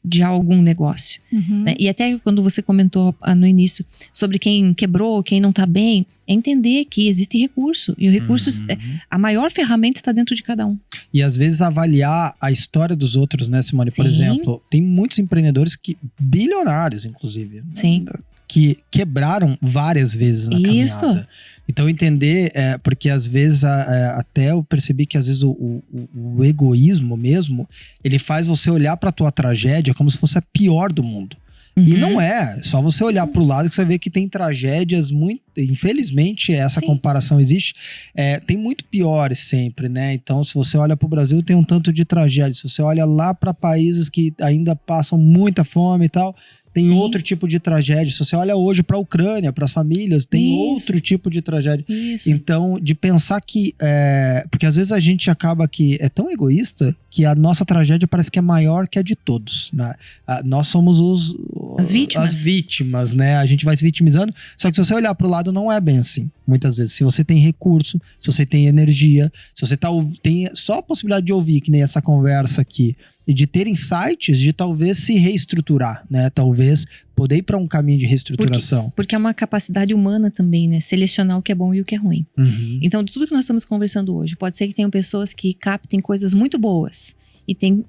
de algum negócio. Né? E até quando você comentou no início sobre quem quebrou, quem não está bem, é entender que existe recurso. E o recurso, a maior ferramenta está dentro de cada um. E às vezes avaliar a história dos outros, né, Simone? Por exemplo, tem muitos empreendedores bilionários, inclusive. Sim. Que quebraram várias vezes na caminhada. Então entender, porque às vezes até eu percebi que às vezes o egoísmo mesmo, ele faz você olhar pra tua tragédia como se fosse a pior do mundo. E não é, só você olhar pro lado que você vê que tem tragédias muito, infelizmente essa comparação existe, tem muito piores sempre, né? Então se você olha pro Brasil tem um tanto de tragédia, se você olha lá pra países que ainda passam muita fome e tal, tem outro tipo de tragédia. Se você olha hoje para a Ucrânia, para as famílias, tem outro tipo de tragédia. Então, de pensar que... porque às vezes a gente acaba que é tão egoísta que a nossa tragédia parece que é maior que a de todos. Né? Nós somos as vítimas, né? A gente vai se vitimizando. Só que se você olhar para o lado, não é bem assim. Muitas vezes. Se você tem recurso, se você tem energia, se você tem só a possibilidade de ouvir, que nem essa conversa aqui, e de ter insights, de talvez se reestruturar, né? Talvez poder ir para um caminho de reestruturação. Porque é uma capacidade humana também, né? Selecionar o que é bom e o que é ruim. Então, de tudo que nós estamos conversando hoje, pode ser que tenham pessoas que captem coisas muito boas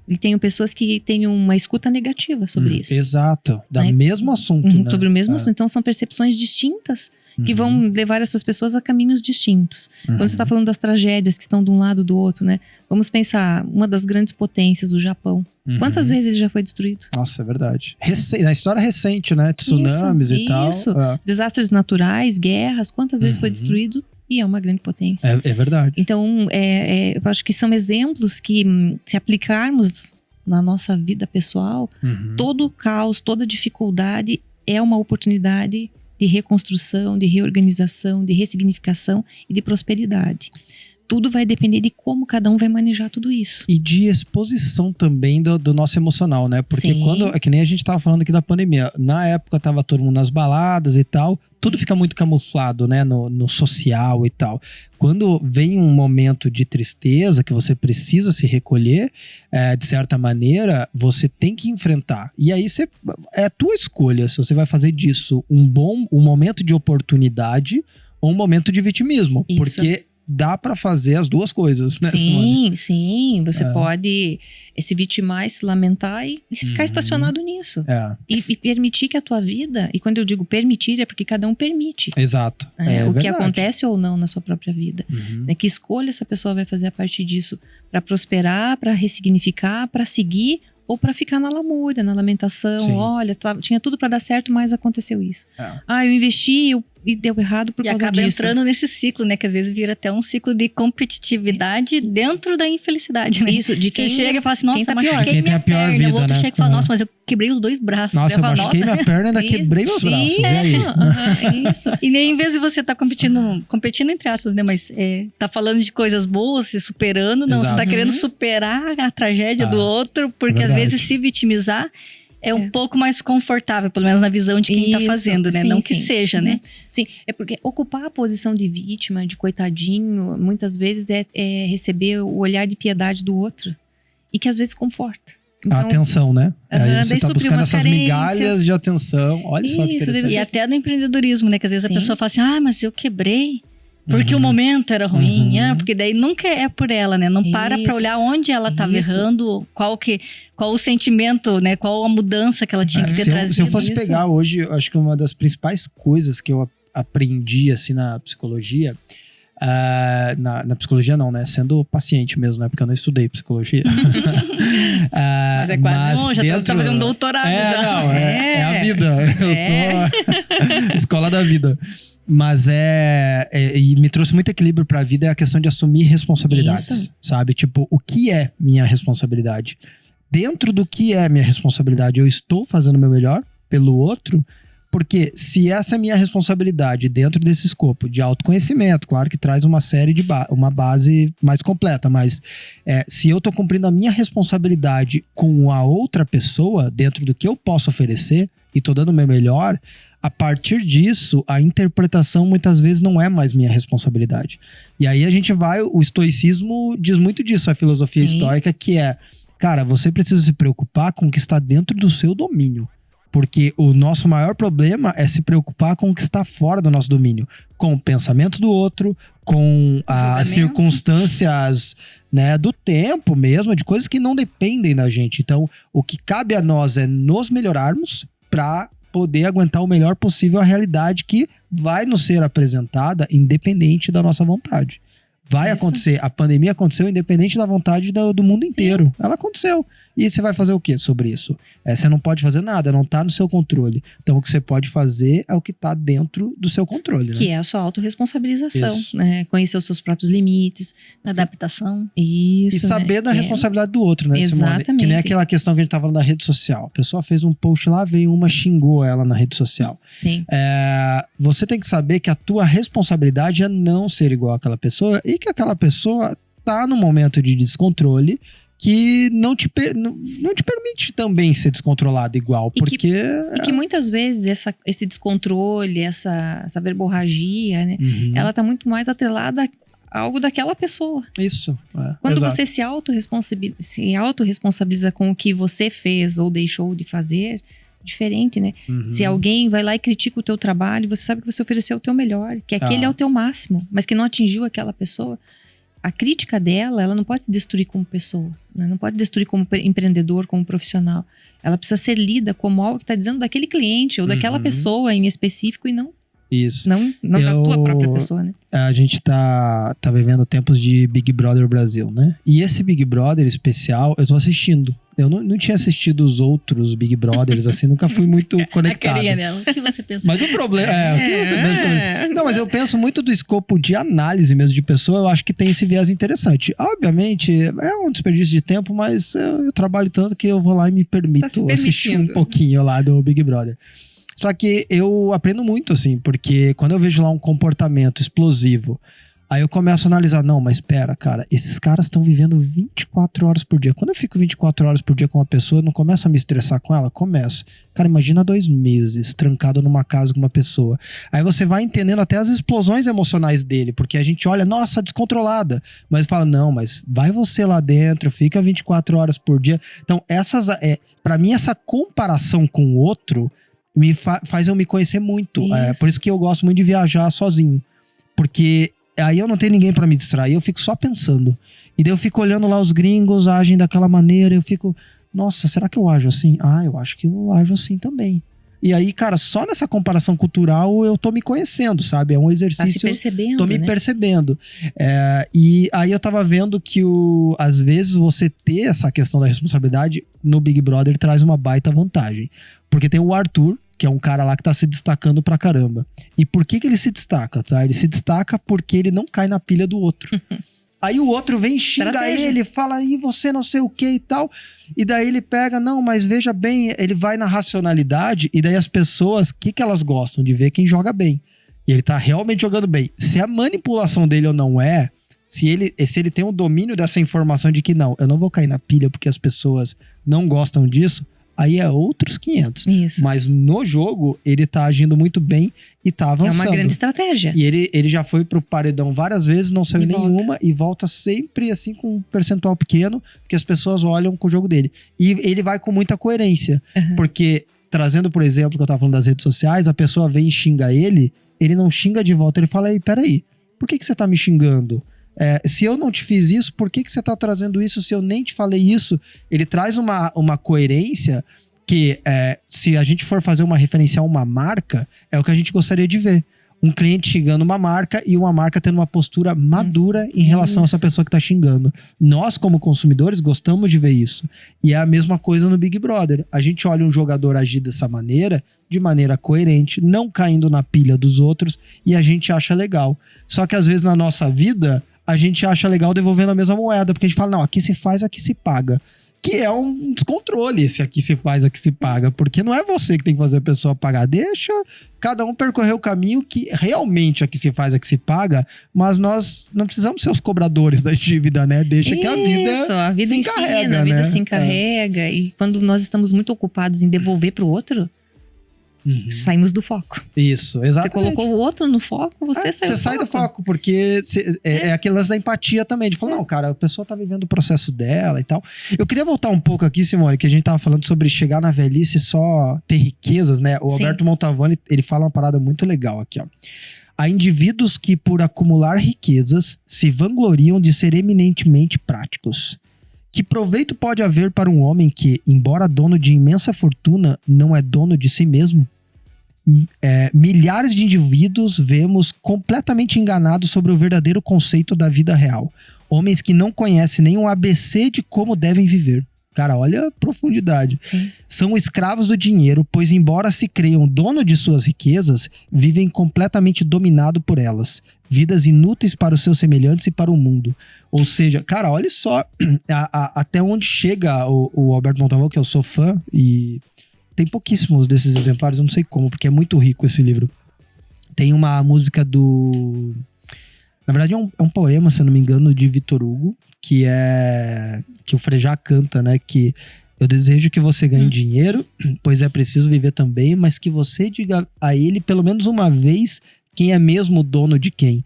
E tenho pessoas que têm uma escuta negativa sobre isso. Exato. Mesmo assunto, né? Sobre o mesmo assunto. Então, são percepções distintas que vão levar essas pessoas a caminhos distintos. Quando você está falando das tragédias que estão de um lado do outro, né? Vamos pensar, uma das grandes potências, o Japão. Quantas vezes ele já foi destruído? Nossa, é verdade. Na história recente, né? Tsunamis e tal. Desastres naturais, guerras, quantas vezes foi destruído? E é uma grande potência. É verdade. Então, eu acho que são exemplos que, se aplicarmos na nossa vida pessoal, todo caos, toda dificuldade é uma oportunidade de reconstrução, de reorganização, de ressignificação e de prosperidade. Tudo vai depender de como cada um vai manejar tudo isso. E de exposição também do nosso emocional, né? Porque Sim. é que nem a gente tava falando aqui da pandemia. Na época tava todo mundo nas baladas e tal. Tudo fica muito camuflado, né? No social e tal. Quando vem um momento de tristeza, que você precisa se recolher, de certa maneira, você tem que enfrentar. E aí é a tua escolha se você vai fazer disso um momento de oportunidade ou um momento de vitimismo. Isso. Porque dá pra fazer as duas coisas, né? Sim. Você pode se vitimar, se lamentar e ficar estacionado nisso. E permitir que a tua vida, e quando eu digo permitir, é porque cada um permite. Exato. O que acontece ou não na sua própria vida. Que escolha essa pessoa vai fazer a partir disso para prosperar, para ressignificar, para seguir ou para ficar na lamúria, na lamentação. Sim. Olha, tinha tudo para dar certo, mas aconteceu isso. Eu investi, e deu errado por causa disso. E acaba entrando nesse ciclo, né? Que às vezes vira até um ciclo de competitividade dentro da infelicidade, né? Isso, de quem você chega e fala assim, nossa, tá machuquei quem tem minha a pior perna. vida, O outro né? chega e fala, nossa, mas eu quebrei os dois braços. Nossa, eu machuquei minha perna e ainda quebrei meus braços. E aí? Isso. E nem em vez de você estar competindo entre aspas, né? Mas tá falando de coisas boas, se superando. Não, você tá querendo superar a tragédia do outro. Porque às vezes se vitimizar é um pouco mais confortável, pelo menos na visão de quem tá fazendo, né? Não que seja, né? Sim, é porque ocupar a posição de vítima, de coitadinho, muitas vezes é receber o olhar de piedade do outro. E que às vezes conforta. Então, a atenção, né? Aí você tá buscando essas carências. migalhas de atenção. Olha só que interessante. E até no empreendedorismo, né? Que às vezes a pessoa fala assim, mas eu quebrei. Porque o momento era ruim, porque daí nunca é por ela, né? Não para pra olhar onde ela estava errando, qual o sentimento, né? Qual a mudança que ela tinha que ter trazido. Se eu fosse pegar hoje, eu acho que uma das principais coisas que eu aprendi, assim, na psicologia... na psicologia não, né? Sendo paciente mesmo, né? Porque eu não estudei psicologia. Mas é quase já tá fazendo doutorado. É a vida. Eu sou a escola da vida. Mas e me trouxe muito equilíbrio pra vida é a questão de assumir responsabilidades, sabe? Tipo, o que é minha responsabilidade? Dentro do que é minha responsabilidade, eu estou fazendo o meu melhor pelo outro? Porque se essa é a minha responsabilidade dentro desse escopo de autoconhecimento, claro que traz uma série de uma base mais completa, mas se eu tô cumprindo a minha responsabilidade com a outra pessoa, dentro do que eu posso oferecer, e tô dando o meu melhor, a partir disso, a interpretação muitas vezes não é mais minha responsabilidade. E aí o estoicismo diz muito disso, a filosofia estoica, que cara, você precisa se preocupar com o que está dentro do seu domínio. Porque o nosso maior problema é se preocupar com o que está fora do nosso domínio. Com o pensamento do outro, com as circunstâncias, né, do tempo mesmo, de coisas que não dependem da gente. Então, o que cabe a nós é nos melhorarmos para poder aguentar o melhor possível a realidade que vai nos ser apresentada independente da nossa vontade. Vai acontecer. A pandemia aconteceu independente da vontade do mundo inteiro. Ela aconteceu. E você vai fazer o que sobre isso? Você não pode fazer nada, não tá no seu controle. Então, o que você pode fazer é o que tá dentro do seu controle, né? Que é a sua autorresponsabilização, né? Conhecer os seus próprios limites. Adaptação. Isso, e saber da responsabilidade do outro, né, Exatamente. Simone? Que nem aquela questão que a gente tava falando da rede social. A pessoa fez um post lá, veio uma, xingou ela na rede social. Sim. Você tem que saber que a tua responsabilidade é não ser igual àquela pessoa e que aquela pessoa tá num momento de descontrole que não te permite também ser descontrolado igual, porque... E que muitas vezes esse descontrole, essa verborragia, né? Ela tá muito mais atrelada a algo daquela pessoa. Isso. Quando você se autorresponsabiliza com o que você fez ou deixou de fazer, diferente, né? Se alguém vai lá e critica o teu trabalho, você sabe que você ofereceu o teu melhor, que aquele é o teu máximo, mas que não atingiu aquela pessoa. A crítica dela, ela não pode te destruir como pessoa. né? Não pode destruir como empreendedor, como profissional. Ela precisa ser lida como algo que está dizendo daquele cliente ou daquela pessoa em específico e não da tua própria pessoa, né? A gente tá vivendo tempos de Big Brother Brasil, né? E esse Big Brother especial, eu tô assistindo. Eu não tinha assistido os outros Big Brothers, assim, nunca fui muito conectado. A carinha dela. O que você pensa? Mas o problema o que você pensa sobre isso? Não, mas eu penso muito do escopo de análise mesmo de pessoa, eu acho que tem esse viés interessante. Obviamente, é um desperdício de tempo, mas eu trabalho tanto que eu vou lá e me permito assistir um pouquinho lá do Big Brother. Só que eu aprendo muito, assim, porque quando eu vejo lá um comportamento explosivo, aí eu começo a analisar, não, mas pera, cara, esses caras estão vivendo 24 horas por dia. Quando eu fico 24 horas por dia com uma pessoa, eu não começo a me estressar com ela? Começo. Cara, imagina 2 meses trancado numa casa com uma pessoa. Aí você vai entendendo até as explosões emocionais dele, porque a gente olha, nossa, descontrolada. Mas fala, não, mas vai você lá dentro, fica 24 horas por dia. Então, pra mim, essa comparação com o outro faz eu me conhecer muito. Por isso que eu gosto muito de viajar sozinho. Porque aí eu não tenho ninguém pra me distrair, eu fico só pensando. E daí eu fico olhando lá os gringos agem daquela maneira, eu fico, nossa, será que eu ajo assim? Ah, eu acho que eu ajo assim também. E aí, cara, só nessa comparação cultural eu tô me conhecendo, sabe? É um exercício. Tá se percebendo, tô me percebendo. E aí eu tava vendo que às vezes você ter essa questão da responsabilidade no Big Brother traz uma baita vantagem. Porque tem o Arthur, que é um cara lá que tá se destacando pra caramba. E por que ele se destaca, tá? Ele se destaca porque ele não cai na pilha do outro. Aí o outro vem, xinga ele, fala aí você não sei o que e tal. E daí ele pega, não, mas veja bem, ele vai na racionalidade e daí as pessoas, o que elas gostam? De ver quem joga bem. E ele tá realmente jogando bem. Se a manipulação dele ou não se ele tem o domínio dessa informação de que não, eu não vou cair na pilha porque as pessoas não gostam disso, aí é outros 500. Isso. Mas no jogo, ele tá agindo muito bem e tá avançando. É uma grande estratégia. E ele já foi pro paredão várias vezes, não saiu nenhuma e volta sempre assim com um percentual pequeno, porque as pessoas olham com o jogo dele. E ele vai com muita coerência, porque trazendo, por exemplo, que eu tava falando das redes sociais, a pessoa vem e xinga ele não xinga de volta, ele fala, aí, peraí, por que você tá me xingando? Se eu não te fiz isso, por que você tá trazendo isso se eu nem te falei isso? Ele traz uma coerência que, se a gente for fazer uma referência a uma marca, é o que a gente gostaria de ver. Um cliente xingando uma marca e uma marca tendo uma postura madura em relação a essa pessoa que tá xingando. Nós, como consumidores, gostamos de ver isso. E é a mesma coisa no Big Brother. A gente olha um jogador agir dessa maneira, de maneira coerente, não caindo na pilha dos outros, e a gente acha legal. Só que às vezes na nossa vida, a gente acha legal devolvendo a mesma moeda, porque a gente fala, não, aqui se faz, aqui se paga. Que é um descontrole se aqui se faz, aqui se paga. Porque não é você que tem que fazer a pessoa pagar. Deixa cada um percorrer o caminho que realmente aqui se faz, aqui se paga. Mas nós não precisamos ser os cobradores da dívida, né? Deixa que a vida se encarrega, a vida né? se encarrega. E quando nós estamos muito ocupados em devolver pro outro, saímos do foco. Isso, exatamente. Você colocou o outro no foco, você sai do foco, porque é aquele lance da empatia também, de falar, não, cara, a pessoa tá vivendo o processo dela e tal. Eu queria voltar um pouco aqui, Simone, que a gente tava falando sobre chegar na velhice e só ter riquezas, né? O Alberto Montavani, ele fala uma parada muito legal aqui, ó. Há indivíduos que, por acumular riquezas, se vangloriam de ser eminentemente práticos. Que proveito pode haver para um homem que, embora dono de imensa fortuna, não é dono de si mesmo? Milhares de indivíduos vemos completamente enganados sobre o verdadeiro conceito da vida real. Homens que não conhecem nem um ABC de como devem viver. Cara, olha a profundidade. Sim. São escravos do dinheiro, pois embora se creiam dono de suas riquezas, vivem completamente dominados por elas. Vidas inúteis para os seus semelhantes e para o mundo. Ou seja, cara, olha só até onde chega o Alberto Montavani, que eu sou fã, e tem pouquíssimos desses exemplares, eu não sei como, porque é muito rico esse livro. Tem uma música na verdade é um poema, se eu não me engano, de Vitor Hugo, que o Frejá canta, né? Que eu desejo que você ganhe dinheiro, pois é preciso viver também, mas que você diga a ele pelo menos uma vez quem é mesmo o dono de quem.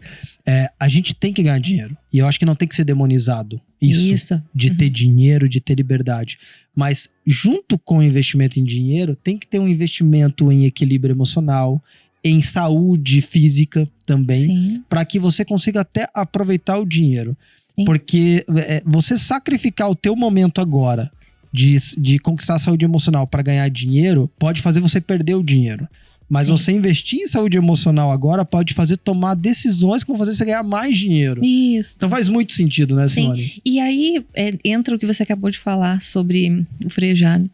A gente tem que ganhar dinheiro. E eu acho que não tem que ser demonizado isso. De ter dinheiro, de ter liberdade. Mas junto com o investimento em dinheiro, tem que ter um investimento em equilíbrio emocional, em saúde física também, para que você consiga até aproveitar o dinheiro. Sim. Porque você sacrificar o teu momento agora de conquistar a saúde emocional para ganhar dinheiro pode fazer você perder o dinheiro. Mas você investir em saúde emocional agora pode fazer tomar decisões que vão fazer você ganhar mais dinheiro. Isso. Então faz muito sentido, né, Simone? Sim. E aí entra o que você acabou de falar sobre o frejado.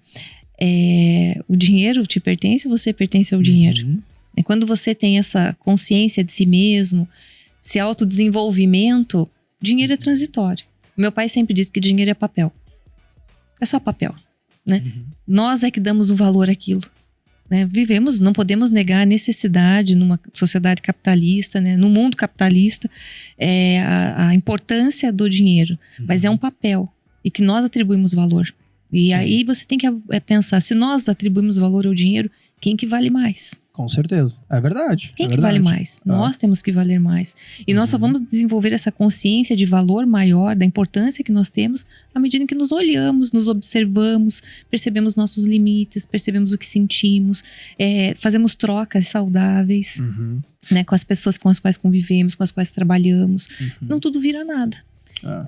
O dinheiro te pertence ou você pertence ao dinheiro? É quando você tem essa consciência de si mesmo, esse autodesenvolvimento, dinheiro é transitório. Meu pai sempre disse que dinheiro é papel. É só papel, né? Nós é que damos o valor àquilo. Né? Vivemos, não podemos negar a necessidade numa sociedade capitalista, né? No mundo capitalista, a importância do dinheiro. Mas é um papel e que nós atribuímos valor. E aí você tem que pensar, se nós atribuímos valor ao dinheiro, quem que vale mais? Com certeza. É verdade. Quem que vale mais? Nós temos que valer mais. E nós só vamos desenvolver essa consciência de valor maior, da importância que nós temos, à medida que nos olhamos, nos observamos, percebemos nossos limites, percebemos o que sentimos, fazemos trocas saudáveis, né, com as pessoas com as quais convivemos, com as quais trabalhamos. Senão tudo vira nada.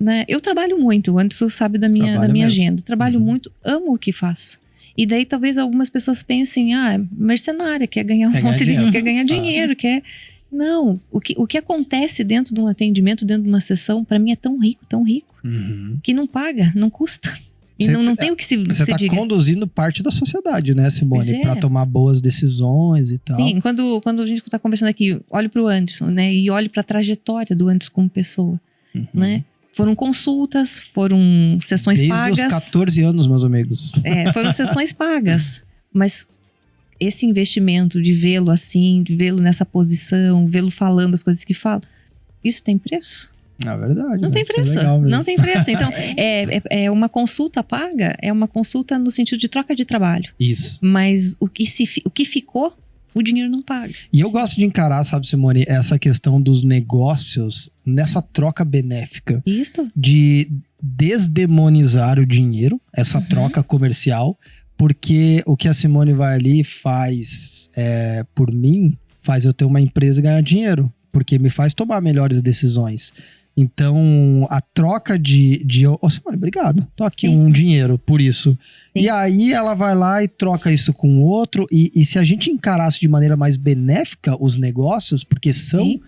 Né? Eu trabalho muito, o Anderson sabe da minha agenda. Trabalho muito, amo o que faço. E daí talvez algumas pessoas pensem, mercenária, quer ganhar quer ganhar dinheiro, quer... Não, o que acontece dentro de um atendimento, dentro de uma sessão, para mim é tão rico, que não paga, não custa. E não tem o que se diga. Você tá conduzindo parte da sociedade, né, Simone? Para tomar boas decisões e tal. Sim, quando a gente tá conversando aqui, olho pro Anderson, né? E olho pra trajetória do Anderson como pessoa, né? Foram consultas, foram sessões pagas. Desde os 14 anos, meus amigos. Foram sessões pagas. Mas esse investimento de vê-lo assim, de vê-lo nessa posição, vê-lo falando as coisas que fala, isso tem preço? É verdade. Não tem preço. Não tem preço. Então, é uma consulta paga, é uma consulta no sentido de troca de trabalho. Isso. Mas o que ficou, o dinheiro não paga. E eu gosto de encarar, sabe, Simone, essa questão dos negócios nessa troca benéfica. Isso. De desdemonizar o dinheiro, essa troca comercial, porque o que a Simone vai ali faz por mim, faz eu ter uma empresa e ganhar dinheiro, porque me faz tomar melhores decisões. Então, a troca Simone, obrigado. Tô aqui um dinheiro por isso. Sim. E aí ela vai lá e troca isso com o outro. E se a gente encarasse de maneira mais benéfica os negócios, porque são,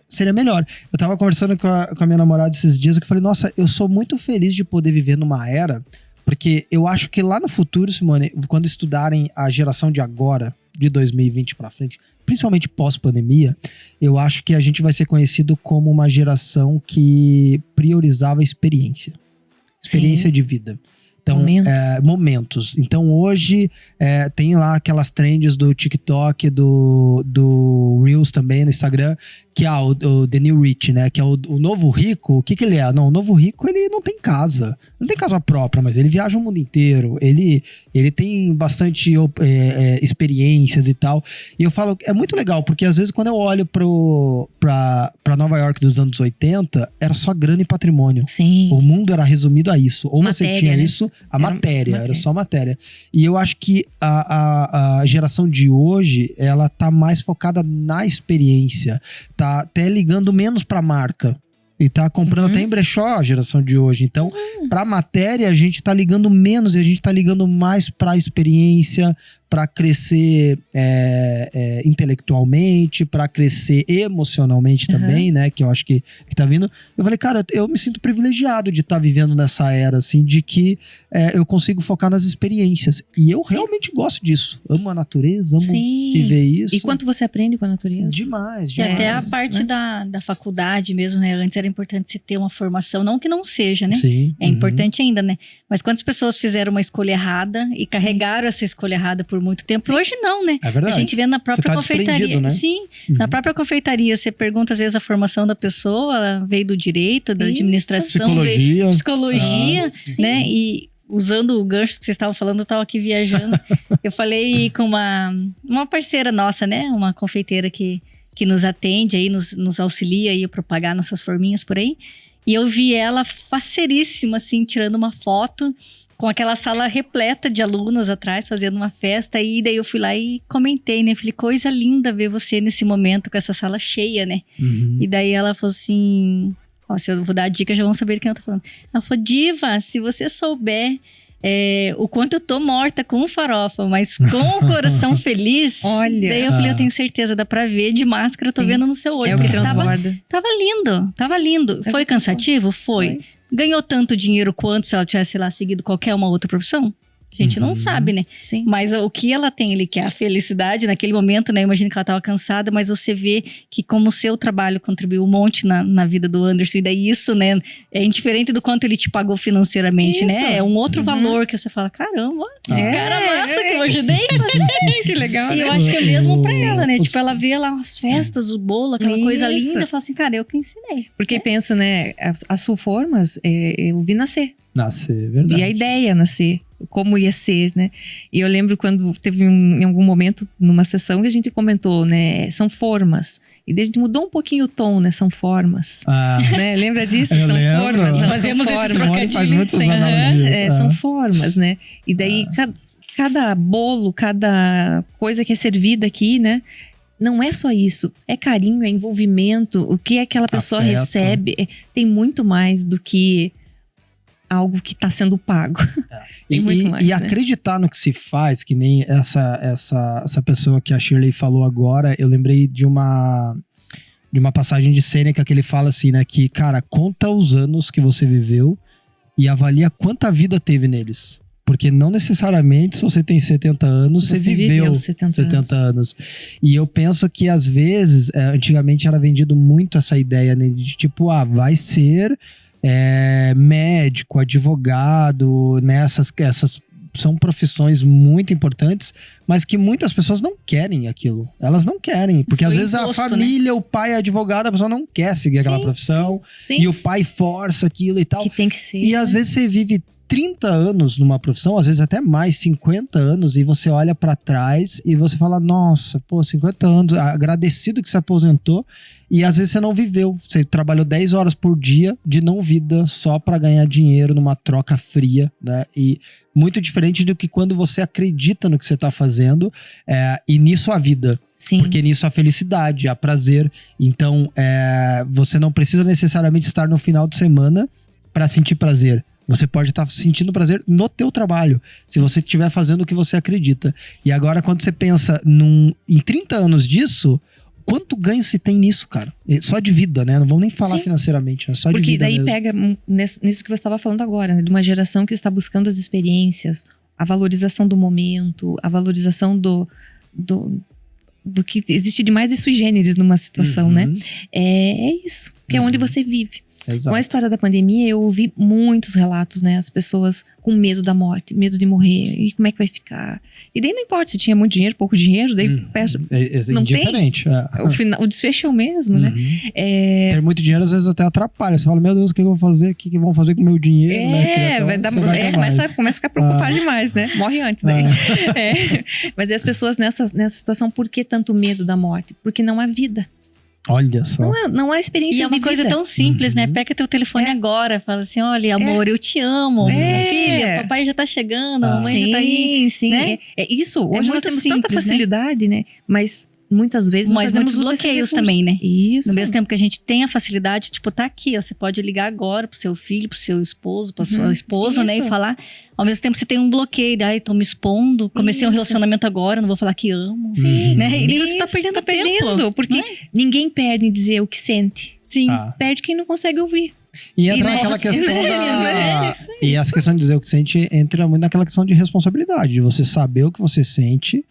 seria melhor. Eu tava conversando com a minha namorada esses dias, que eu falei, nossa, eu sou muito feliz de poder viver numa era, porque eu acho que lá no futuro, Simone, quando estudarem a geração de agora, de 2020 pra frente, principalmente pós-pandemia, eu acho que a gente vai ser conhecido como uma geração que priorizava a experiência de vida. Então, momentos. Então, hoje, tem lá aquelas trends do TikTok, do Reels também no Instagram, que é o The New Rich, né? Que é o novo rico. O que ele é? Não, o novo rico, ele não tem casa. Não tem casa própria, mas ele viaja o mundo inteiro. Ele tem bastante experiências e tal. E eu falo, é muito legal, porque às vezes quando eu olho pra Nova York dos anos 80, era só grana e patrimônio. Sim. O mundo era resumido a isso. Ou matéria, você tinha isso, era só matéria. E eu acho que a geração de hoje, ela tá mais focada na experiência. Tá até ligando menos pra marca. E tá comprando até em brechó a geração de hoje. Então, pra matéria, a gente tá ligando menos e a gente tá ligando mais pra experiência, pra crescer intelectualmente, pra crescer emocionalmente também, né? Que eu acho que tá vindo. Eu falei, cara, eu me sinto privilegiado de estar vivendo nessa era, assim, de que eu consigo focar nas experiências. E eu realmente gosto disso. Amo a natureza, amo viver isso. E quanto você aprende com a natureza? Demais. E até a parte da faculdade mesmo, né? Antes era importante você ter uma formação, não que não seja, né? Sim. É importante ainda, né? Mas quantas pessoas fizeram uma escolha errada e carregaram essa escolha errada por muito tempo? Sim. Hoje não, né? É verdade. A gente vê na própria confeitaria. Né? Sim, na própria confeitaria, você pergunta às vezes a formação da pessoa, ela veio do direito, da administração, psicologia, né? E usando o gancho que vocês estavam falando, eu estava aqui viajando. Eu falei com uma parceira nossa, né? Uma confeiteira que nos atende aí, nos auxilia aí a propagar nossas forminhas por aí. E eu vi ela faceiríssima, assim, tirando uma foto com aquela sala repleta de alunas atrás, fazendo uma festa. E daí eu fui lá e comentei, né? Falei, coisa linda ver você nesse momento com essa sala cheia, né? E daí ela falou assim, Ó, se eu vou dar a dica, já vão saber de quem eu tô falando. Ela falou, Diva, se você souber o quanto eu tô morta com farofa, mas com o coração feliz. Olha. Daí eu falei, eu tenho certeza, dá pra ver de máscara, eu tô vendo no seu olho. É o que transborda. Tava lindo. Foi cansativo? Foi. Ganhou tanto dinheiro quanto se ela tivesse, sei lá, seguido qualquer uma outra profissão? A gente não sabe, né? Sim. Mas o que ela tem ali, que é a felicidade naquele momento, né? Eu imagino que ela estava cansada, mas você vê que como o seu trabalho contribuiu um monte na vida do Anderson. E daí isso, né? É indiferente do quanto ele te pagou financeiramente, né? É um outro valor que você fala, caramba, cara massa que eu ajudei. Que legal, E né? eu acho que é mesmo pra ela, né? Tipo, ela vê lá as festas, o bolo, aquela coisa linda. Fala assim, cara, eu que ensinei. Porque penso, né? As Sulformas, eu vi nascer. Nascer, verdade. Vi a ideia nascer. Como ia ser, né? E eu lembro quando teve em algum momento, numa sessão, que a gente comentou, né? São formas. E daí a gente mudou um pouquinho o tom, né? São formas. Né? Lembra disso? Eu são lembro. formas. Não, Fazemos são esse formas. trocadilho. Faz muitas analogias. São formas, né? E daí cada bolo, cada coisa que é servida aqui, né? Não é só isso. É carinho, é envolvimento. O que aquela pessoa Afeto. recebe tem muito mais do que algo que está sendo pago. Tem muito mais, né? Acreditar no que se faz, que nem essa pessoa que a Shirley falou agora, eu lembrei de uma passagem de Sêneca que ele fala assim, né? Que, cara, conta os anos que você viveu e avalia quanta vida teve neles. Porque não necessariamente se você tem 70 anos, você viveu 70 anos. E eu penso que às vezes, antigamente era vendido muito essa ideia, né, de tipo, vai ser médico, advogado, né? Essas são profissões muito importantes, mas que muitas pessoas não querem aquilo. Elas não querem, porque às vezes a família, né? O pai é advogado, a pessoa não quer seguir aquela profissão. Sim. E o pai força aquilo e tal. Que tem que ser. E às vezes você vive 30 anos numa profissão, às vezes até mais, 50 anos, e você olha pra trás e você fala, nossa, 50 anos, agradecido que se aposentou, e às vezes você não viveu. Você trabalhou 10 horas por dia de não vida só pra ganhar dinheiro numa troca fria, né? E muito diferente do que quando você acredita no que você tá fazendo, e nisso a vida. Sim. Porque nisso há felicidade, há prazer. Então, você não precisa necessariamente estar no final de semana pra sentir prazer. Você pode estar sentindo prazer no teu trabalho, se você estiver fazendo o que você acredita. E agora, quando você pensa em 30 anos disso, quanto ganho se tem nisso, cara? Só de vida, né? Não vamos nem falar financeiramente, é só de vida. Porque daí mesmo. Pega nisso que você estava falando agora, né? De uma geração que está buscando as experiências, a valorização do momento, a valorização do que existe de mais sui generis numa situação, né? É isso, que é onde você vive. Exato. Com a história da pandemia, eu ouvi muitos relatos, né? As pessoas com medo da morte, medo de morrer. E como é que vai ficar? E daí não importa se tinha muito dinheiro, pouco dinheiro. Daí não indiferente. Tem. O desfecho é o mesmo, né? Ter muito dinheiro às vezes até atrapalha. Você fala, meu Deus, o que eu vou fazer? O que vão fazer com o meu dinheiro? Começa a ficar preocupado demais, né? Morre antes daí. Mas e as pessoas nessa situação, por que tanto medo da morte? Porque não há vida. Olha só. Não há experiência de vida. E é uma coisa tão simples, né? Pega teu telefone agora, fala assim, olha, amor, eu te amo. Filha, papai já tá chegando, a mamãe já tá aí. Sim, né? Isso, hoje nós temos simples, tanta facilidade, né? Mas muitas vezes não fazemos muitos bloqueios também, né? Isso. No mesmo tempo que a gente tem a facilidade, tipo, tá aqui, ó, você pode ligar agora pro seu filho, pro seu esposo, pra sua esposa, né? E falar, ao mesmo tempo você tem um bloqueio, tô me expondo, comecei um relacionamento agora, não vou falar que amo. Sim. Né? E você tá perdendo tempo. Porque ninguém perde em dizer o que sente. Sim. Perde quem não consegue ouvir. E entra naquela questão E essa questão de dizer o que sente entra muito naquela questão de responsabilidade, de você saber o que você sente,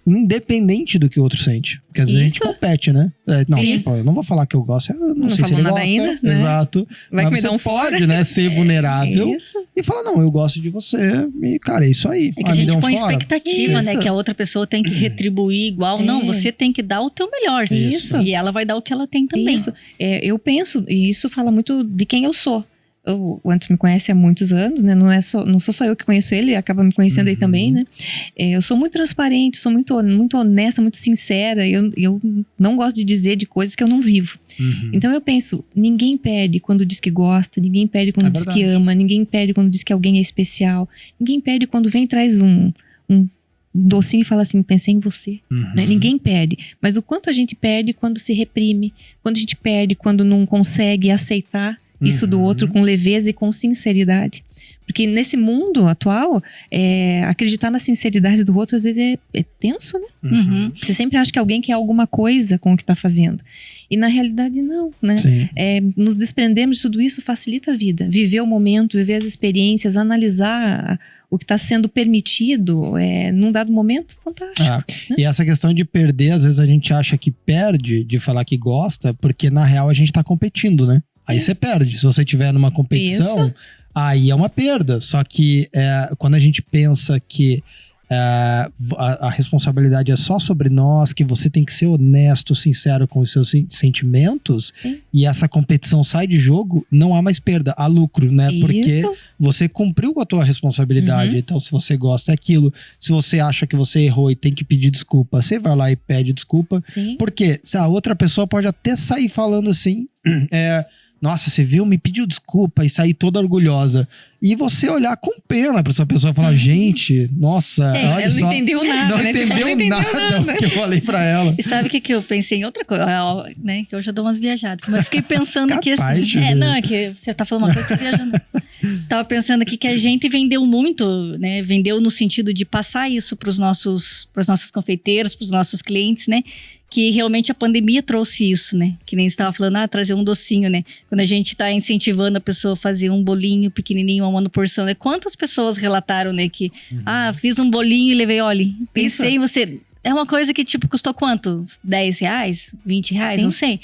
independente do que o outro sente. Porque às vezes a gente compete, né? Eu não vou falar que eu gosto, eu não sei se ele gosta. Ainda, né? Exato. Vai mas que você pode, né, ser vulnerável e falar, não, eu gosto de você. E, cara, é isso aí. É que a gente põe expectativa, né? Que a outra pessoa tem que retribuir igual. Não, você tem que dar o teu melhor. Isso. E ela vai dar o que ela tem também. Isso. Eu penso, e isso fala muito de quem eu sou. O Anderson me conhece há muitos anos, né? Não sou só eu que conheço ele, acaba me conhecendo aí também, né? Eu sou muito transparente, sou muito honesta, muito sincera. Eu não gosto de dizer de coisas que eu não vivo. Então eu penso, ninguém perde quando diz que gosta, ninguém perde quando diz que ama, ninguém perde quando diz que alguém é especial, ninguém perde quando vem e traz um docinho e fala assim, pensei em você. Né? Ninguém perde. Mas o quanto a gente perde quando se reprime, quando a gente perde quando não consegue aceitar isso do outro com leveza e com sinceridade. Porque nesse mundo atual, acreditar na sinceridade do outro às vezes é tenso, né? Uhum. Você sempre acha que alguém quer alguma coisa com o que tá fazendo. E na realidade não, né? Nos desprendermos de tudo isso facilita a vida. Viver o momento, viver as experiências, analisar o que está sendo permitido num dado momento, fantástico. Né? E essa questão de perder, às vezes a gente acha que perde de falar que gosta, porque na real a gente tá competindo, né? Aí você perde. Se você estiver numa competição, aí é uma perda. Só que quando a gente pensa que a responsabilidade é só sobre nós, que você tem que ser honesto, sincero com os seus sentimentos, e essa competição sai de jogo, não há mais perda, há lucro, né? Porque você cumpriu com a tua responsabilidade. Então, se você gosta, é aquilo. Se você acha que você errou e tem que pedir desculpa, você vai lá e pede desculpa. Porque se a outra pessoa pode até sair falando assim, nossa, você viu? Me pediu desculpa e sair toda orgulhosa. E você olhar com pena pra essa pessoa e falar, gente, nossa, olha ela só. Não entendeu nada, não entendeu nada do que eu falei pra ela. E sabe o que eu pensei em outra coisa, né? Que eu já dou umas viajadas. Mas eu fiquei pensando aqui assim. Não, é que você tá falando uma coisa, eu tô viajando. Tava pensando aqui que a gente vendeu muito, né? Vendeu no sentido de passar isso pros nossos confeiteiros, pros nossos clientes, né? Que realmente a pandemia trouxe isso, né? Que nem você estava falando, trazer um docinho, né? Quando a gente tá incentivando a pessoa a fazer um bolinho pequenininho, uma porção, né? Quantas pessoas relataram, né? Que, fiz um bolinho e levei, olha, pensei em você... É uma coisa que, tipo, custou quanto? R$10? R$20? Não sei.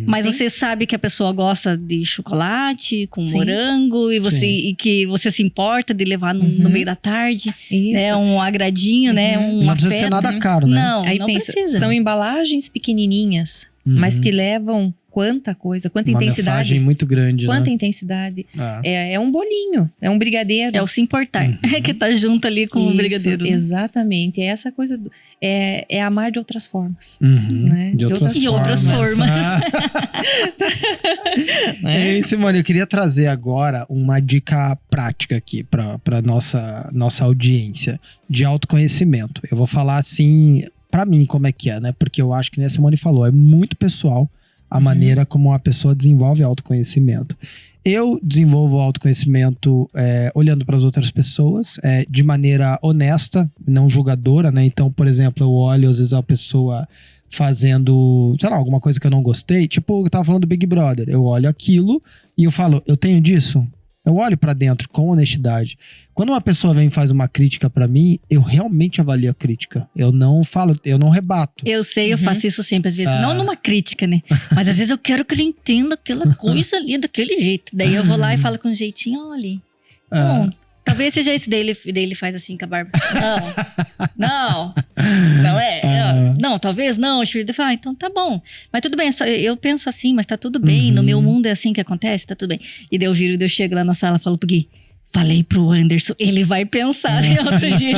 Mas você sabe que a pessoa gosta de chocolate, com morango, e que você se importa de levar no meio da tarde. Né? Um agradinho, né? Não precisa ser nada caro, né? Não, Aí não pensa, precisa. São embalagens pequenininhas, mas que levam quanta coisa, quanta intensidade. Uma mensagem muito grande, quanta intensidade. É um bolinho, é um brigadeiro. É o se importar, que tá junto ali com o brigadeiro. Exatamente, é essa coisa, é amar de outras formas. Né? De outras formas. E Simone, eu queria trazer agora uma dica prática aqui para nossa audiência de autoconhecimento. Eu vou falar assim, para mim, como é que é, né? Porque eu acho que, nem a Simone falou, é muito pessoal a maneira como a pessoa desenvolve autoconhecimento. Eu desenvolvo autoconhecimento olhando para as outras pessoas de maneira honesta, não julgadora, né? Então, por exemplo, eu olho às vezes a pessoa fazendo, sei lá, alguma coisa que eu não gostei. Tipo, eu tava falando do Big Brother. Eu olho aquilo e eu falo, eu tenho disso? Eu olho pra dentro com honestidade. Quando uma pessoa vem e faz uma crítica pra mim, eu realmente avalio a crítica. Eu não falo, eu não rebato. Eu sei, eu faço isso sempre, às vezes. Não numa crítica, né? Mas às vezes eu quero que ele entenda aquela coisa ali, daquele jeito. Daí eu vou lá e falo com um jeitinho, olha. Bom, talvez seja isso. Daí ele faz assim com a barba. Não é. Não, talvez não. Eu falo, então tá bom. Mas tudo bem, eu penso assim, mas tá tudo bem. No meu mundo é assim que acontece, tá tudo bem. E daí eu viro, eu chego lá na sala e falo pro Gui, falei pro Anderson, ele vai pensar. E outro dia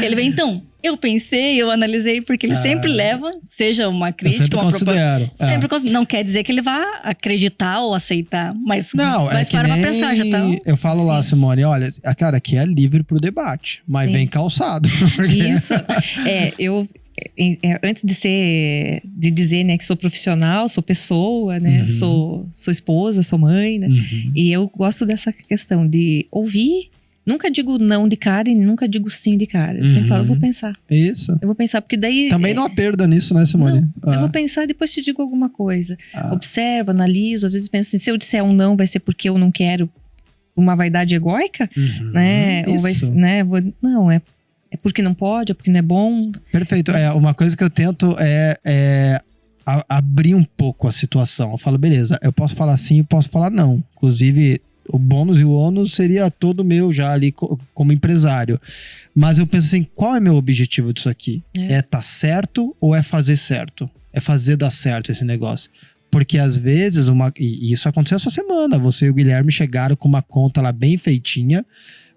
ele vem, então, eu pensei, eu analisei, porque ele sempre leva, seja uma crítica, uma proposta. Não quer dizer que ele vá acreditar ou aceitar, mas para pra pensar, já tá. Eu falo lá, Simone, olha, cara, aqui é livre pro debate, mas vem calçado. Isso. Eu antes de dizer, né, que sou profissional, sou pessoa, né, sou esposa, sou mãe, né, e eu gosto dessa questão de ouvir. Nunca digo não de cara e nunca digo sim de cara. Eu sempre falo, eu vou pensar. Isso. Eu vou pensar, porque daí... Também não há perda nisso, né, Simone? Não, eu vou pensar e depois te digo alguma coisa. Observo, analiso, às vezes penso assim, se eu disser um não, vai ser porque eu não quero uma vaidade egóica, né? Ou vai, né? Não, é porque não pode, é porque não é bom. Perfeito. Uma coisa que eu tento é abrir um pouco a situação. Eu falo, beleza, eu posso falar sim e posso falar não. Inclusive, o bônus e o ônus seria todo meu já ali como empresário. Mas eu penso assim, qual é meu objetivo disso aqui? É tá certo ou é fazer certo? É fazer dar certo esse negócio. Porque às vezes, e isso aconteceu essa semana, você e o Guilherme chegaram com uma conta lá bem feitinha,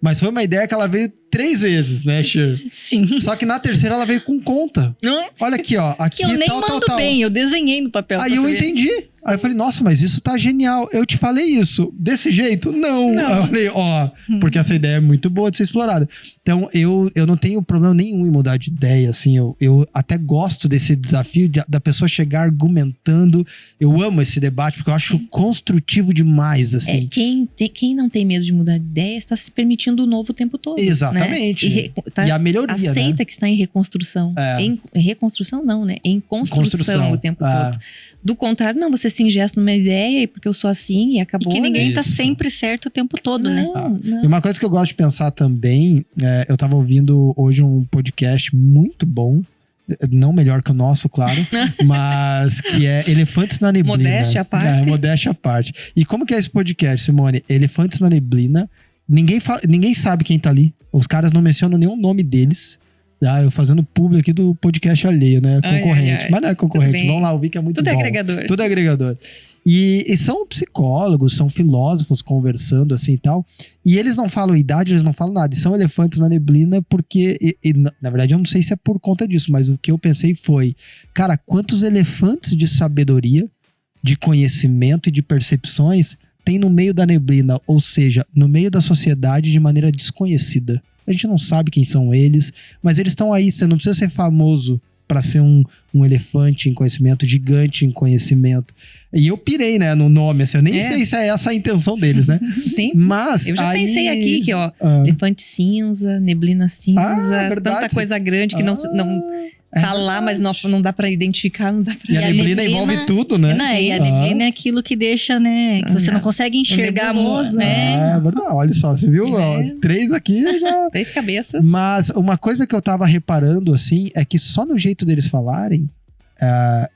mas foi uma ideia que ela veio 3 vezes, né, Cher? Sim. Só que na terceira ela veio com conta. Olha aqui, ó. Aqui que eu nem mando bem, eu desenhei no papel. Aí eu entendi. Aí eu falei, nossa, mas isso tá genial. Eu te falei isso. Desse jeito? Não. Aí eu falei, ó, porque essa ideia é muito boa de ser explorada. Então, eu não tenho problema nenhum em mudar de ideia, assim. Eu até gosto desse desafio da pessoa chegar argumentando. Eu amo esse debate, porque eu acho construtivo demais, assim. Quem não tem medo de mudar de ideia está se permitindo o novo o tempo todo. Exatamente. Né? E a melhoria, aceita, né? Que está em reconstrução. Em reconstrução não, né? Em construção o tempo todo. Do contrário, não, você se ingesta numa ideia e porque eu sou assim e acabou. E que ninguém tá sempre certo o tempo todo, né? E uma coisa que eu gosto de pensar também, eu tava ouvindo hoje um podcast muito bom, não melhor que o nosso, claro, mas que é Elefantes na Neblina. Modéstia à parte. Modéstia à parte. E como que é esse podcast, Simone? Elefantes na Neblina. Ninguém sabe quem tá ali. Os caras não mencionam nenhum nome deles. Eu fazendo público aqui do podcast alheio, né? Concorrente. Mas não é concorrente. Vamos lá ouvir que é muito bom. Tudo é agregador. Tudo é agregador. E são psicólogos, são filósofos conversando assim e tal. E eles não falam idade, eles não falam nada. E são elefantes na neblina porque... na verdade, eu não sei se é por conta disso, mas o que eu pensei foi... Cara, quantos elefantes de sabedoria, de conhecimento e de percepções tem no meio da neblina? Ou seja, no meio da sociedade de maneira desconhecida. A gente não sabe quem são eles, mas eles estão aí. Você não precisa ser famoso para ser um elefante em conhecimento, gigante em conhecimento. E eu pirei, né, no nome, assim, eu nem sei se é essa a intenção deles, né? Sim. Mas eu já pensei aqui que, ó, elefante cinza, neblina cinza, tanta coisa grande que não tá lá, mas não dá pra identificar, não dá pra... E a neblina envolve tudo, né? Não, e a neblina é aquilo que deixa, né, que você não consegue enxergar, né? É verdade, olha só, você viu? 3 aqui já... 3 cabeças. Mas uma coisa que eu tava reparando, assim, é que só no jeito deles falarem,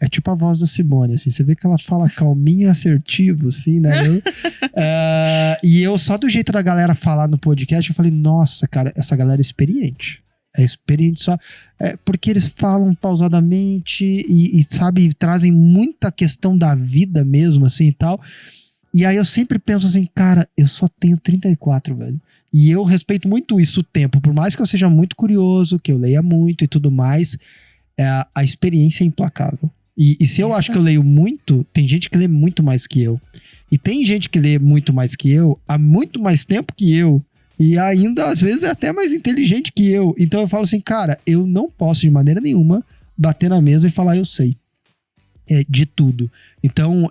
é tipo a voz da Simone, assim, você vê que ela fala calminho e assertivo, assim, né? E eu, só do jeito da galera falar no podcast, eu falei, nossa, cara, essa galera é experiente. É experiente só. Porque eles falam pausadamente e sabe, trazem muita questão da vida mesmo, assim e tal. E aí eu sempre penso assim, cara, eu só tenho 34, velho. E eu respeito muito isso, o tempo. Por mais que eu seja muito curioso, que eu leia muito e tudo mais, a experiência é implacável. E se eu acho que eu leio muito, tem gente que lê muito mais que eu. E tem gente que lê muito mais que eu há muito mais tempo que eu. E ainda, às vezes, é até mais inteligente que eu. Então eu falo assim, cara, eu não posso de maneira nenhuma bater na mesa e falar eu sei. De tudo. Então,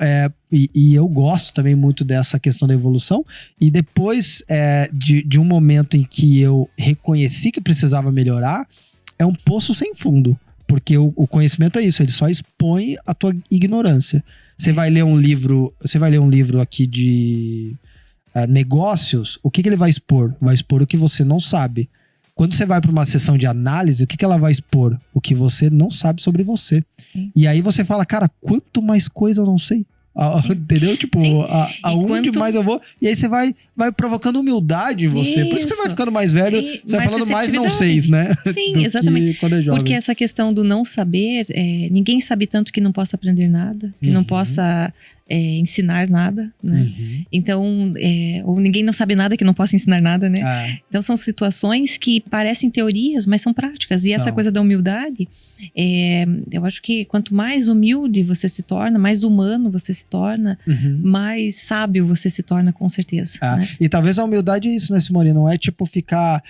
e eu gosto também muito dessa questão da evolução. E depois de um momento em que eu reconheci que precisava melhorar, é um poço sem fundo. Porque o conhecimento é isso, ele só expõe a tua ignorância. Você vai ler um livro aqui de... negócios, o que ele vai expor? Vai expor o que você não sabe. Quando você vai para uma sessão de análise, o que ela vai expor? O que você não sabe sobre você. Sim. E aí você fala, cara, quanto mais coisa eu não sei. Entendeu? Tipo, aonde mais eu vou? E aí você vai provocando humildade em você. Por isso que você vai ficando mais velho, você vai falando mais não seis, né? Sim, exatamente. Quando é jovem. Porque essa questão do não saber, ninguém sabe tanto que não possa aprender nada, que não possa... ensinar nada, né? Então, ou ninguém não sabe nada que não possa ensinar nada, né? Então são situações que parecem teorias, mas são práticas. E essa coisa da humildade, eu acho que quanto mais humilde você se torna, mais humano você se torna, mais sábio você se torna, com certeza. Né? E talvez a humildade é isso, né, Simone? Não é tipo ficar...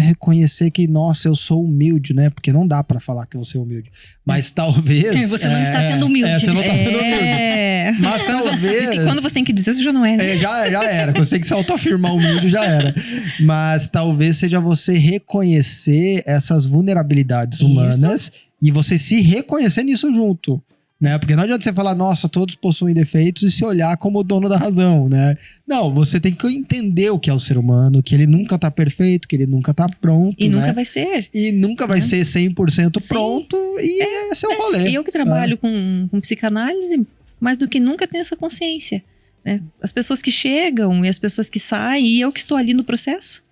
reconhecer que, nossa, eu sou humilde, né? Porque não dá pra falar que você é humilde. Mas talvez... Você não está sendo humilde. Você não está sendo humilde. Mas talvez... E quando você tem que dizer, você já não é, né? Já era. Quando você tem que se autoafirmar humilde, já era. Mas talvez seja você reconhecer essas vulnerabilidades humanas e você se reconhecer nisso junto. Né? Porque não adianta você falar, nossa, todos possuem defeitos e se olhar como o dono da razão, né? Não, você tem que entender o que é o ser humano, que ele nunca tá perfeito, que ele nunca tá pronto, e nunca vai ser. E nunca vai ser 100% pronto e esse é o rolê. E eu que trabalho com psicanálise, mais do que nunca tenho essa consciência. Né? As pessoas que chegam e as pessoas que saem, e eu que estou ali no processo.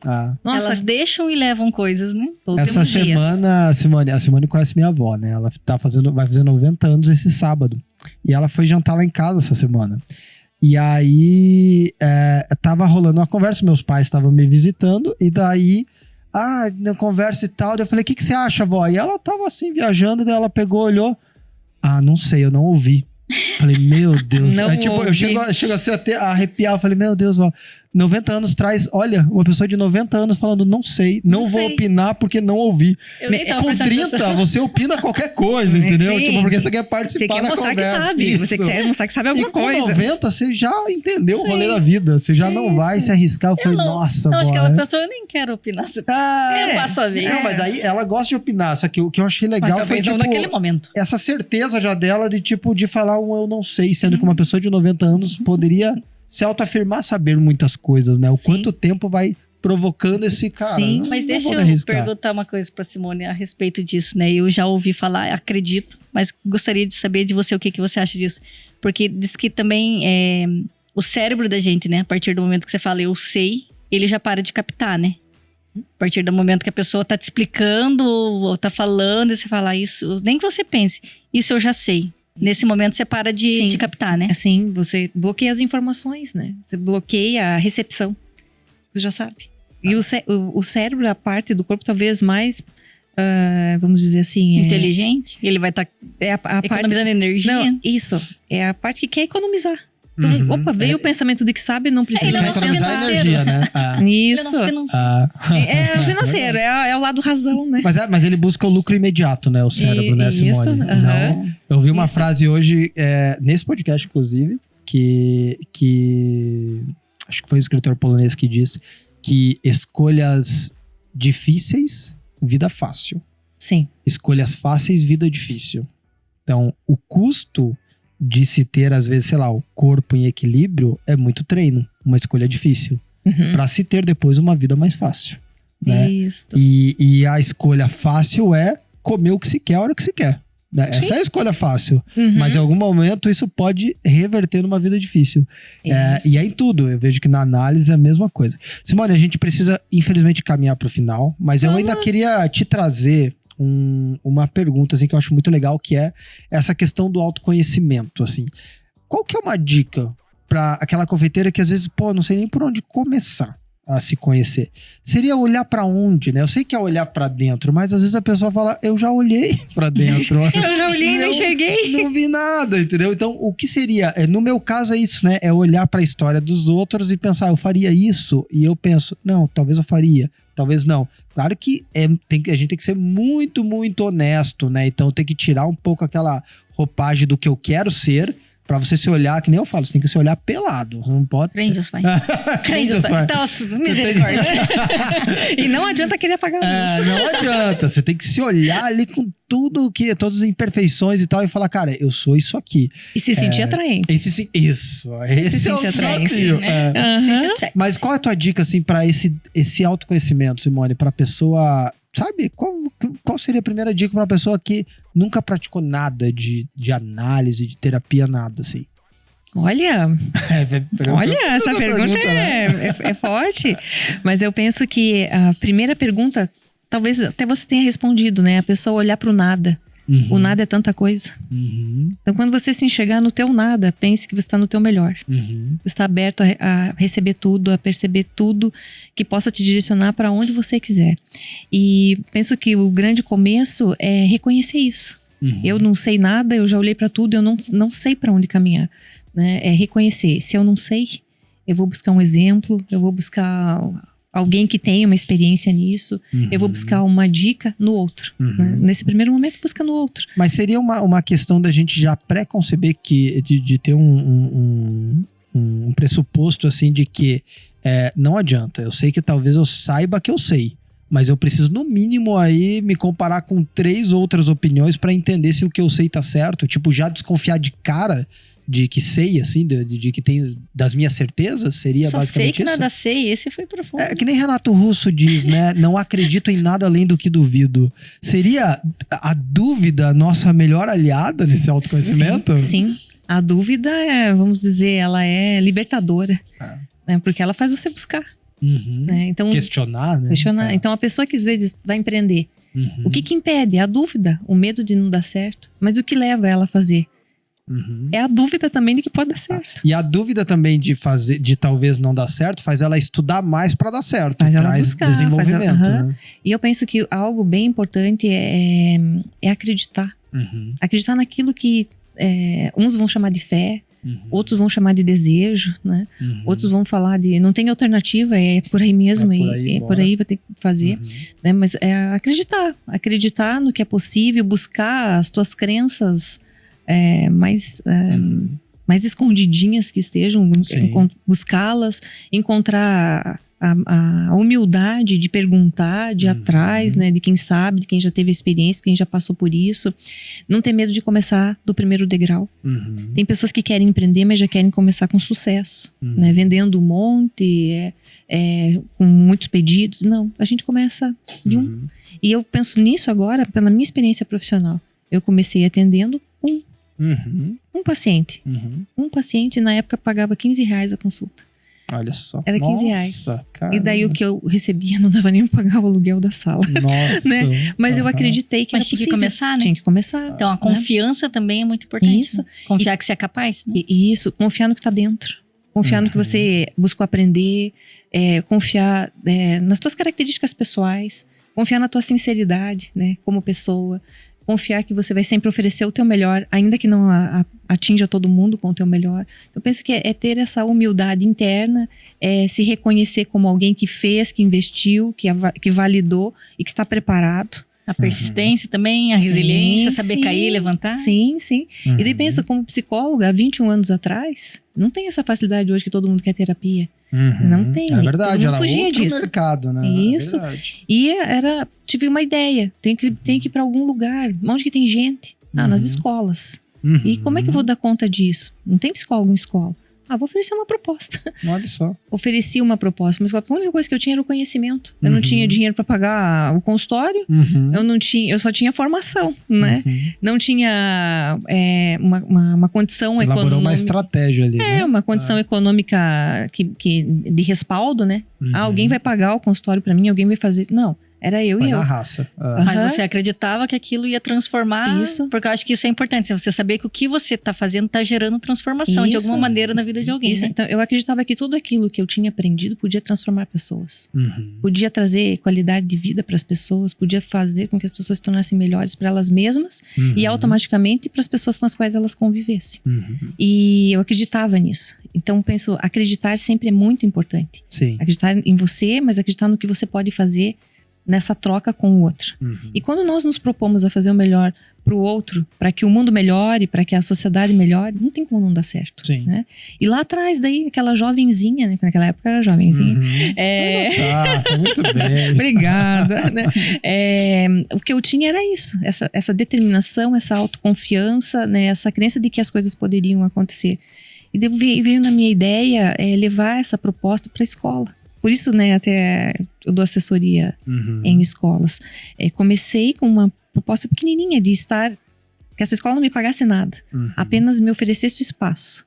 Nossa, elas deixam e levam coisas, né? Essa semana, a Simone conhece minha avó, né? Ela vai fazer 90 anos esse sábado. E ela foi jantar lá em casa essa semana. E aí, tava rolando uma conversa, meus pais estavam me visitando, e daí, na conversa e tal, daí eu falei, o que você acha, vó? E ela tava assim, viajando, daí ela pegou, olhou, não sei, eu não ouvi. Falei, meu Deus. Não aí, tipo, eu chego assim até a arrepiar, eu falei, meu Deus, vó, 90 anos traz, olha, uma pessoa de 90 anos falando, não sei, não vou opinar porque não ouvi. Com 30, você opina qualquer coisa, entendeu? Sim. Tipo, porque você quer participar da conversa. Você quer mostrar que sabe, você quer mostrar que sabe alguma coisa. E com 90, você já entendeu o rolê da vida, você já não vai se arriscar. Eu falei, nossa, não, vó. Acho que aquela pessoa, eu nem quero opinar. Eu passo a vez. Não, mas daí ela gosta de opinar, só que o que eu achei legal foi, tipo, naquele momento. essa certeza já dela de, tipo, de falar eu não sei, sendo que uma pessoa de 90 anos poderia se autoafirmar saber muitas coisas, né? O quanto tempo vai provocando esse cara. Sim, mas deixa eu perguntar uma coisa pra Simone a respeito disso, né? Eu já ouvi falar, acredito, mas gostaria de saber de você o que você acha disso. Porque diz que também o cérebro da gente, né? A partir do momento que você fala eu sei, ele já para de captar, né? A partir do momento que a pessoa tá te explicando ou tá falando, e você fala isso, nem que você pense, isso eu já sei. Nesse momento você para de captar, né? Assim, você bloqueia as informações, né? Você bloqueia a recepção. Você já sabe. E o cérebro é a parte do corpo talvez mais, vamos dizer assim... inteligente. Ele vai estar economizando energia. Não, isso. É a parte que quer economizar. Então, veio o pensamento de que sabe, não precisa mais economizar energia, né? Isso. É financeiro, é o lado razão, né? Mas ele busca o lucro imediato, né? O cérebro, né, Simone? Não, eu vi uma frase hoje, nesse podcast, inclusive, que acho que foi o escritor polonês que disse que escolhas difíceis, vida fácil. Sim. Escolhas fáceis, vida difícil. Então, o custo de se ter, às vezes, sei lá, o corpo em equilíbrio é muito treino, uma escolha difícil. Pra se ter depois uma vida mais fácil. Né? Isso. E a escolha fácil é comer o que se quer a hora que se quer. Né? Essa é a escolha fácil. Mas em algum momento isso pode reverter numa vida difícil. E é em tudo. Eu vejo que na análise é a mesma coisa. Simone, a gente precisa, infelizmente, caminhar pro final. Mas eu ainda queria te trazer uma pergunta assim, que eu acho muito legal, que é essa questão do autoconhecimento. Assim. Qual que é uma dica para aquela confeiteira que às vezes, não sei nem por onde começar a se conhecer? Seria olhar pra onde, né? Eu sei que é olhar pra dentro, mas às vezes a pessoa fala, eu já olhei pra dentro. Eu já olhei e não enxerguei. Não vi nada, entendeu? Então, o que seria? No meu caso é isso, né? É olhar pra história dos outros e pensar, eu faria isso? E eu penso, não, talvez eu faria, talvez não. Claro que a gente tem que ser muito, muito honesto, né? Então tem que tirar um pouco aquela roupagem do que eu quero ser, pra você se olhar, que nem eu falo, você tem que se olhar pelado. Você não pode... Crente os pais. Crente os pais. Então, misericórdia. E não adianta querer apagar a luz. Não adianta. Você tem que se olhar ali com tudo todas as imperfeições e tal, e falar, cara, eu sou isso aqui. E se sentir atraente. Isso. Esse é o desafio. Né? Mas qual é a tua dica, assim, pra esse autoconhecimento, Simone? Pra pessoa... Sabe, qual seria a primeira dica pra uma pessoa que nunca praticou nada de análise, de terapia, nada, assim? Olha, essa pergunta é forte. Mas eu penso que a primeira pergunta, talvez até você tenha respondido, né? A pessoa olhar pro nada. O nada é tanta coisa. Então, quando você se enxergar no teu nada, pense que você está no teu melhor. Você está aberto a receber tudo, a perceber tudo que possa te direcionar para onde você quiser. E penso que o grande começo é reconhecer isso. Eu não sei nada, eu já olhei para tudo, eu não sei para onde caminhar. Né? É reconhecer. Se eu não sei, eu vou buscar um exemplo, eu vou buscar alguém que tenha uma experiência nisso, eu vou buscar uma dica no outro. Né? Nesse primeiro momento, busca no outro. Mas seria uma questão da gente já pré-conceber de ter um pressuposto assim de que não adianta. Eu sei que talvez eu saiba que eu sei, mas eu preciso no mínimo aí me comparar com 3 outras opiniões para entender se o que eu sei tá certo. Tipo, já desconfiar de cara de que sei, assim, de que tem das minhas certezas, seria só basicamente sei que isso? nada sei, esse foi profundo. É que nem Renato Russo diz, né? Não acredito em nada além do que duvido. Seria a dúvida a nossa melhor aliada nesse autoconhecimento? Sim. A dúvida vamos dizer, ela é libertadora. Né? Porque ela faz você buscar. Né? Então, questionar, né? Então, a pessoa que às vezes vai empreender, o que impede? A dúvida, o medo de não dar certo. Mas o que leva ela a fazer? É a dúvida também de que pode dar certo. E a dúvida também de talvez não dar certo, faz ela estudar mais para dar certo. Faz ela buscar, desenvolvimento, né? E eu penso que algo bem importante é acreditar. Acreditar naquilo que uns vão chamar de fé, outros vão chamar de desejo, né? Outros vão falar de não tem alternativa, é por aí mesmo, por aí vai ter que fazer, né? Mas é acreditar no que é possível, buscar as tuas crenças mais escondidinhas que estejam, buscá-las, encontrar a humildade de perguntar, de ir atrás, né, de quem sabe, de quem já teve experiência, quem já passou por isso. Não ter medo de começar do primeiro degrau. Tem pessoas que querem empreender, mas já querem começar com sucesso, né, vendendo um monte, com muitos pedidos. Não, a gente começa de um. E eu penso nisso agora, pela minha experiência profissional. Eu comecei atendendo um paciente. Um paciente, na época, pagava R$15 a consulta. Olha só. Era R$15. E daí o que eu recebia não dava nem pra pagar o aluguel da sala. Nossa. Né? Mas eu acreditei que era possível. Tinha que começar, né? Tinha que começar. Então a confiança também é muito importante. Isso. Né? Confiar que você é capaz. Né? Isso. Confiar no que tá dentro. Confiar no que você buscou aprender. Confiar nas tuas características pessoais. Confiar na tua sinceridade, né? Como pessoa. Confiar que você vai sempre oferecer o teu melhor, ainda que não atinja todo mundo com o teu melhor. Eu penso que é ter essa humildade interna, se reconhecer como alguém que fez, que investiu, que validou e que está preparado. A persistência também, a resiliência, saber cair e levantar. Sim. E daí penso, como psicóloga, há 21 anos atrás, não tem essa facilidade hoje que todo mundo quer terapia. Não tem. É verdade, ela fugia disso. Mercado, né? Isso. E tive uma ideia. Tem que ir para algum lugar. Onde que tem gente? Nas escolas. E como é que eu vou dar conta disso? Não tem psicólogo em escola. Vou oferecer uma proposta. Olha só. Ofereci uma proposta, mas a única coisa que eu tinha era o conhecimento. Eu não tinha dinheiro para pagar o consultório. Eu só tinha formação, né? Não tinha uma condição econômica. Você elaborou uma estratégia ali, né? Uma condição econômica de respaldo, né? Alguém vai pagar o consultório para mim, alguém vai fazer. Não. Era eu e eu. Na raça. Mas você acreditava que aquilo ia transformar. Isso. Porque eu acho que isso é importante. Você saber que o que você está fazendo está gerando transformação de alguma maneira na vida de alguém. Isso. Né? Então, eu acreditava que tudo aquilo que eu tinha aprendido podia transformar pessoas. Podia trazer qualidade de vida para as pessoas. Podia fazer com que as pessoas se tornassem melhores para elas mesmas. E automaticamente para as pessoas com as quais elas convivessem. E eu acreditava nisso. Então, penso, acreditar sempre é muito importante. Sim. Acreditar em você, mas acreditar no que você pode fazer nessa troca com o outro. E quando nós nos propomos a fazer o melhor para o outro, para que o mundo melhore, para que a sociedade melhore, não tem como não dar certo. Sim. Né? E lá atrás, daí, aquela jovenzinha, né? Naquela época era jovenzinha. Tá muito bem. Obrigada. Né? O que eu tinha era isso, essa determinação, essa autoconfiança, né? Essa crença de que as coisas poderiam acontecer. E veio na minha ideia levar essa proposta para a escola. Por isso, né, até eu dou assessoria em escolas. Comecei com uma proposta pequenininha de que essa escola não me pagasse nada. Apenas me oferecesse o espaço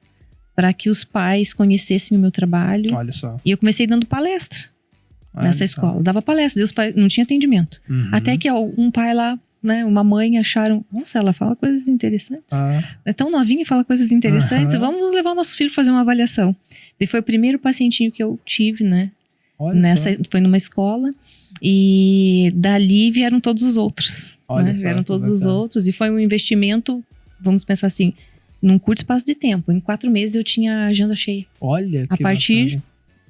para que os pais conhecessem o meu trabalho. Olha só. E eu comecei dando palestra nessa escola. Eu dava palestra, os pais, não tinha atendimento. Até que um pai lá, né, uma mãe acharam, nossa, ela fala coisas interessantes. É tão novinha e fala coisas interessantes. Vamos levar o nosso filho para fazer uma avaliação. E foi o primeiro pacientinho que eu tive, né? Foi numa escola e dali vieram todos os outros. Né? Vieram todos os outros e foi um investimento, vamos pensar assim, num curto espaço de tempo. Em 4 meses eu tinha a agenda cheia. Olha, que a partir bacana.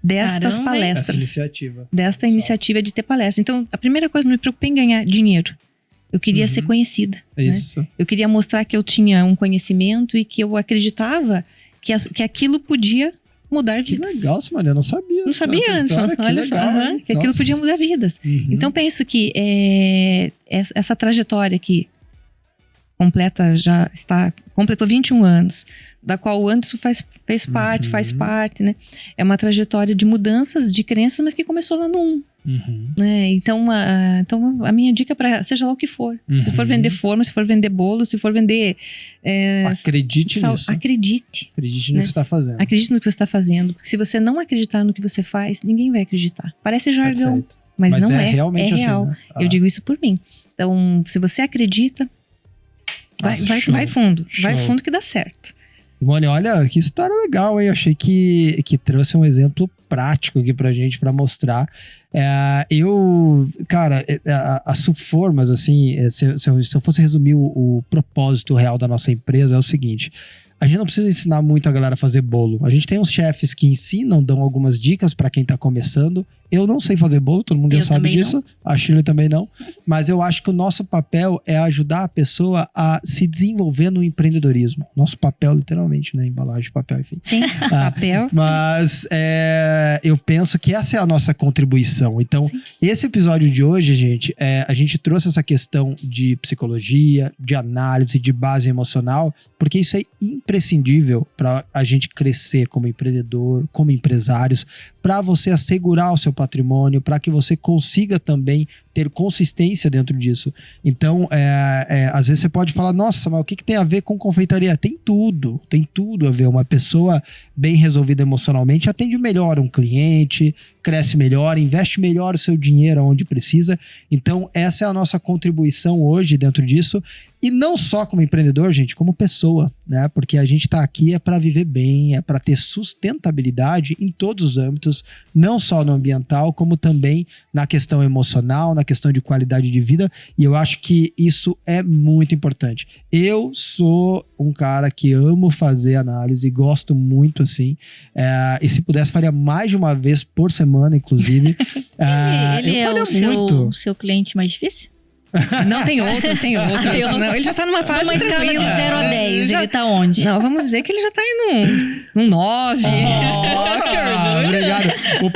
Destas palestras. Iniciativa. Desta iniciativa de ter palestra. Então, a primeira coisa, não me preocupei em ganhar dinheiro. Eu queria ser conhecida. Isso. Né? Eu queria mostrar que eu tinha um conhecimento e que eu acreditava que aquilo podia mudar vidas. Que legal, Simone, eu não sabia. Não sabia antes, olha só, que aquilo podia mudar vidas. Então penso que essa trajetória que completou 21 anos, da qual o Anderson faz parte, né? É uma trajetória de mudanças, de crenças, mas que começou lá no 1. Né? Então a minha dica para seja lá o que for, se for vender forma, se for vender bolo, se for vender acredite nisso. Acredite no né? que você está fazendo. Acredite no que você está fazendo, porque se você não acreditar no que você faz, ninguém vai acreditar. Parece jargão. Perfeito. Mas não é realmente real. Assim, né? Eu digo isso por mim. Então, se você acredita, Vai fundo. Show. Vai fundo que dá certo. Simone, olha, que história legal, hein? Eu achei que trouxe um exemplo prático aqui pra gente, pra mostrar. Cara, a Sulformas, assim, se eu fosse resumir o propósito real da nossa empresa, é o seguinte: a gente não precisa ensinar muito a galera a fazer bolo. A gente tem uns chefes que ensinam, dão algumas dicas pra quem tá começando. Eu não sei fazer bolo, todo mundo já sabe disso. Não. A Shirley também não. Mas eu acho que o nosso papel é ajudar a pessoa a se desenvolver no empreendedorismo. Nosso papel, literalmente, né? Embalagem de papel, enfim. Sim, papel. Mas eu penso que essa é a nossa contribuição. Então, sim, esse episódio de hoje, gente, a gente trouxe essa questão de psicologia, de análise, de base emocional, porque isso é imprescindível para a gente crescer como empreendedor, como empresários, para você assegurar o seu patrimônio, para que você consiga também ter consistência dentro disso. Então, às vezes você pode falar, nossa, mas o que tem a ver com confeitaria? Tem tudo a ver. Uma pessoa bem resolvida emocionalmente atende melhor um cliente, cresce melhor, investe melhor o seu dinheiro onde precisa. Então, essa é a nossa contribuição hoje dentro disso. E não só como empreendedor, gente, como pessoa, né? Porque a gente tá aqui para viver bem, para ter sustentabilidade em todos os âmbitos, não só no ambiental, como também na questão emocional, na questão de qualidade de vida. E eu acho que isso é muito importante. Eu sou um cara que amo fazer análise, gosto muito, assim. E se pudesse, faria mais de uma vez por semana, inclusive. Ele é o seu cliente mais difícil? Não, tem outros. Não, ele já tá numa fase numa escala de 0 a 10, ele tá onde? Não, vamos dizer que ele já tá em um 9. Obrigado. O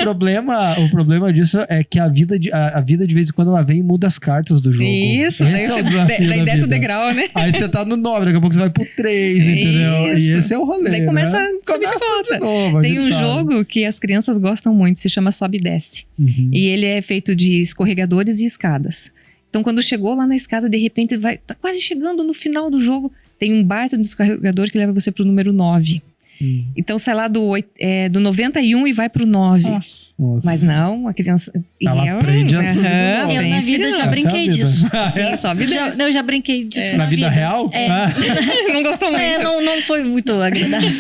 problema disso é que a vida de vez em quando ela vem e muda as cartas do jogo. Isso, daí desce o degrau, né? Aí você tá no 9, daqui a pouco você vai pro 3, entendeu? Isso. E esse é o rolê, daí começa a subir de volta. Tem um jogo que as crianças gostam muito, se chama Sobe e Desce. Uhum. E ele é feito de escorregadores e escadas. Então, quando chegou lá na escada, de repente, tá quase chegando no final do jogo, tem um baita de escorregador que leva você pro número 9. Então, sai lá do 91 e vai pro 9. Nossa. Mas não, a criança... Ela aprende a subir do 9. Eu na vida já brinquei disso. Sim, sobe eu já brinquei disso na vida real? Não gostou muito. Não foi muito agradável.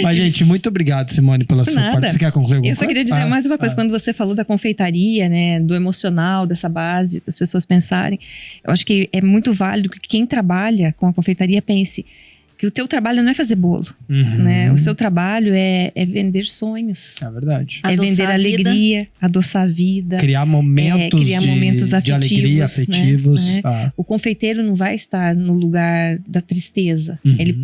Mas, gente, muito obrigado, Simone, pela sua parte. Você quer concluir alguma coisa? Eu só queria dizer mais uma coisa. Quando você falou da confeitaria, né, do emocional, dessa base, das pessoas pensarem, eu acho que é muito válido que quem trabalha com a confeitaria pense que o teu trabalho não é fazer bolo, né? O seu trabalho é vender sonhos. É verdade. É vender alegria, adoçar a vida. Criar momentos de alegria, afetivos. Né? O confeiteiro não vai estar no lugar da tristeza.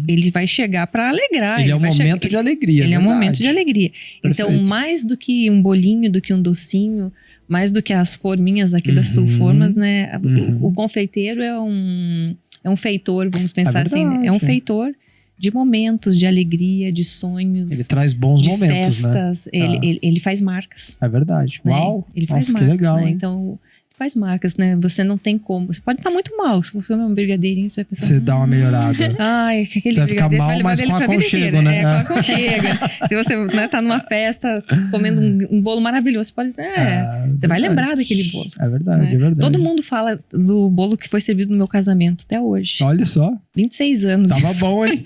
Ele vai chegar para alegrar. Ele é um momento de alegria. Ele é um momento de alegria. Perfeito. Então, mais do que um bolinho, do que um docinho, mais do que as forminhas aqui das Sulformas, né? O confeiteiro é um feitor, vamos pensar assim, né? É um feitor de momentos, de alegria, de sonhos. Ele traz bons momentos, festas, né? Ele faz marcas. É verdade. Né? Uau! Ele faz marcas, marcas, legal, né? Hein? Então, faz marcas, né? Você não tem como. Você pode estar muito mal. Se você comer um brigadeirinho, você vai pensar... Você dá uma melhorada. Ai, aquele você vai ficar mal, mas com aconchego, né? Com aconchego. Se você tá numa festa, comendo um bolo maravilhoso, você pode... você vai lembrar daquele bolo. É verdade, né? é verdade. Todo mundo fala do bolo que foi servido no meu casamento, até hoje. Olha só. 26 anos. Tava bom, hein?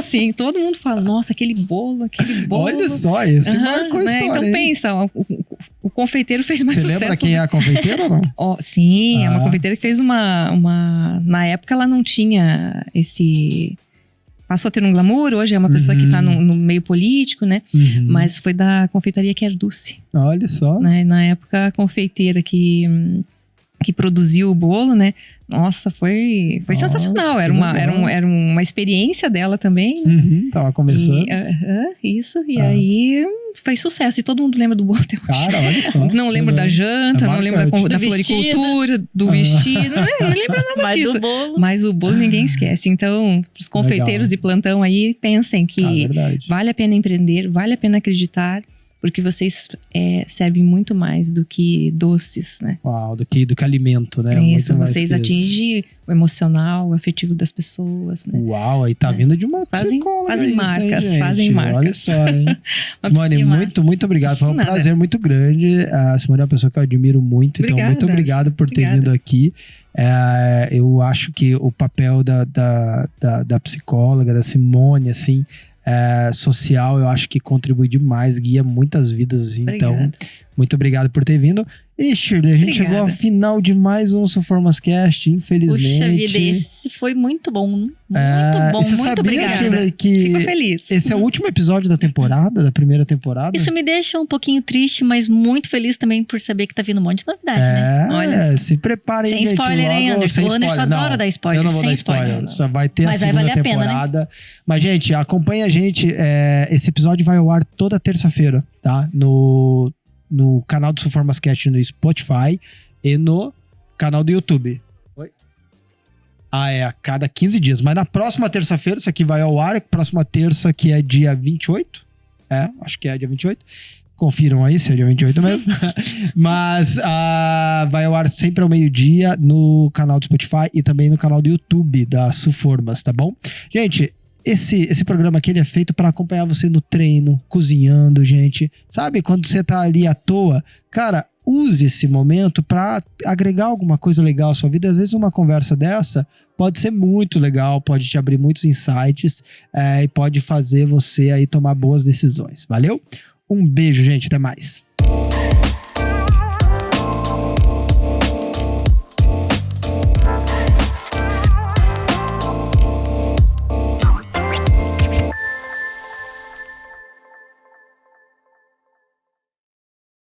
Sim, todo mundo fala, nossa, aquele bolo. Olha só, esse marcou a história, então hein? pensa, o confeiteiro fez mais sucesso. Você lembra quem é a confeiteira ou não? Sim, é uma confeiteira que fez uma... Na época ela não tinha esse... Passou a ter um glamour, hoje é uma pessoa que tá no meio político, né? Mas foi da confeitaria Querduce. Olha só. Né? Na época, a confeiteira que produziu o bolo, né? Nossa, foi sensacional. Era uma experiência dela também. Tava começando. Isso, e aí fez sucesso. E todo mundo lembra do bolo até hoje. Cara, olha só. Não lembra da janta, não lembra da floricultura, do vestido. Não lembra nada disso. Mas o bolo ninguém esquece. Então, os confeiteiros de plantão aí, pensem que vale a pena empreender, vale a pena acreditar. porque vocês servem muito mais do que doces, né? Uau, do que alimento, né? Isso, vocês atingem o emocional, o afetivo das pessoas, né? Uau, aí tá vindo de uma psicóloga. Fazem marcas, fazem marcas. Olha só, hein? Simone, muito obrigado. Foi um prazer muito grande. A Simone é uma pessoa que eu admiro muito, então muito obrigado por ter vindo aqui. Eu acho que o papel da psicóloga, da Simone, assim, social, eu acho que contribui demais, guia muitas vidas. Então, muito obrigado por ter vindo. E Shirley, a gente chegou ao final de mais um SuFormasCast, infelizmente. Puxa vida, esse foi muito bom. Muito bom, muito obrigada. Shirley, que fico feliz. Esse é o último episódio da temporada, da primeira temporada. Isso me deixa um pouquinho triste, mas muito feliz também por saber que tá vindo um monte de novidade, né? Olha, se preparem, sem spoiler, hein, Anderson? O Anderson adora dar spoiler. Eu não vou dar spoiler. Só vai ter a segunda temporada. Pena, né? Mas, gente, acompanha a gente. Esse episódio vai ao ar toda terça-feira, tá? No canal do SuFormasCast no Spotify e no canal do YouTube. A cada 15 dias. Mas na próxima terça-feira, isso aqui vai ao ar. Próxima terça, que é dia 28. Acho que é dia 28. Confiram aí se é dia 28 mesmo. Mas vai ao ar sempre ao meio-dia no canal do Spotify e também no canal do YouTube da SuFormas, tá bom? Gente, esse programa aqui ele é feito para acompanhar você no treino, cozinhando, gente. Sabe, quando você tá ali à toa, cara, use esse momento para agregar alguma coisa legal à sua vida. Às vezes uma conversa dessa pode ser muito legal, pode te abrir muitos insights e pode fazer você aí tomar boas decisões. Valeu? Um beijo, gente. Até mais.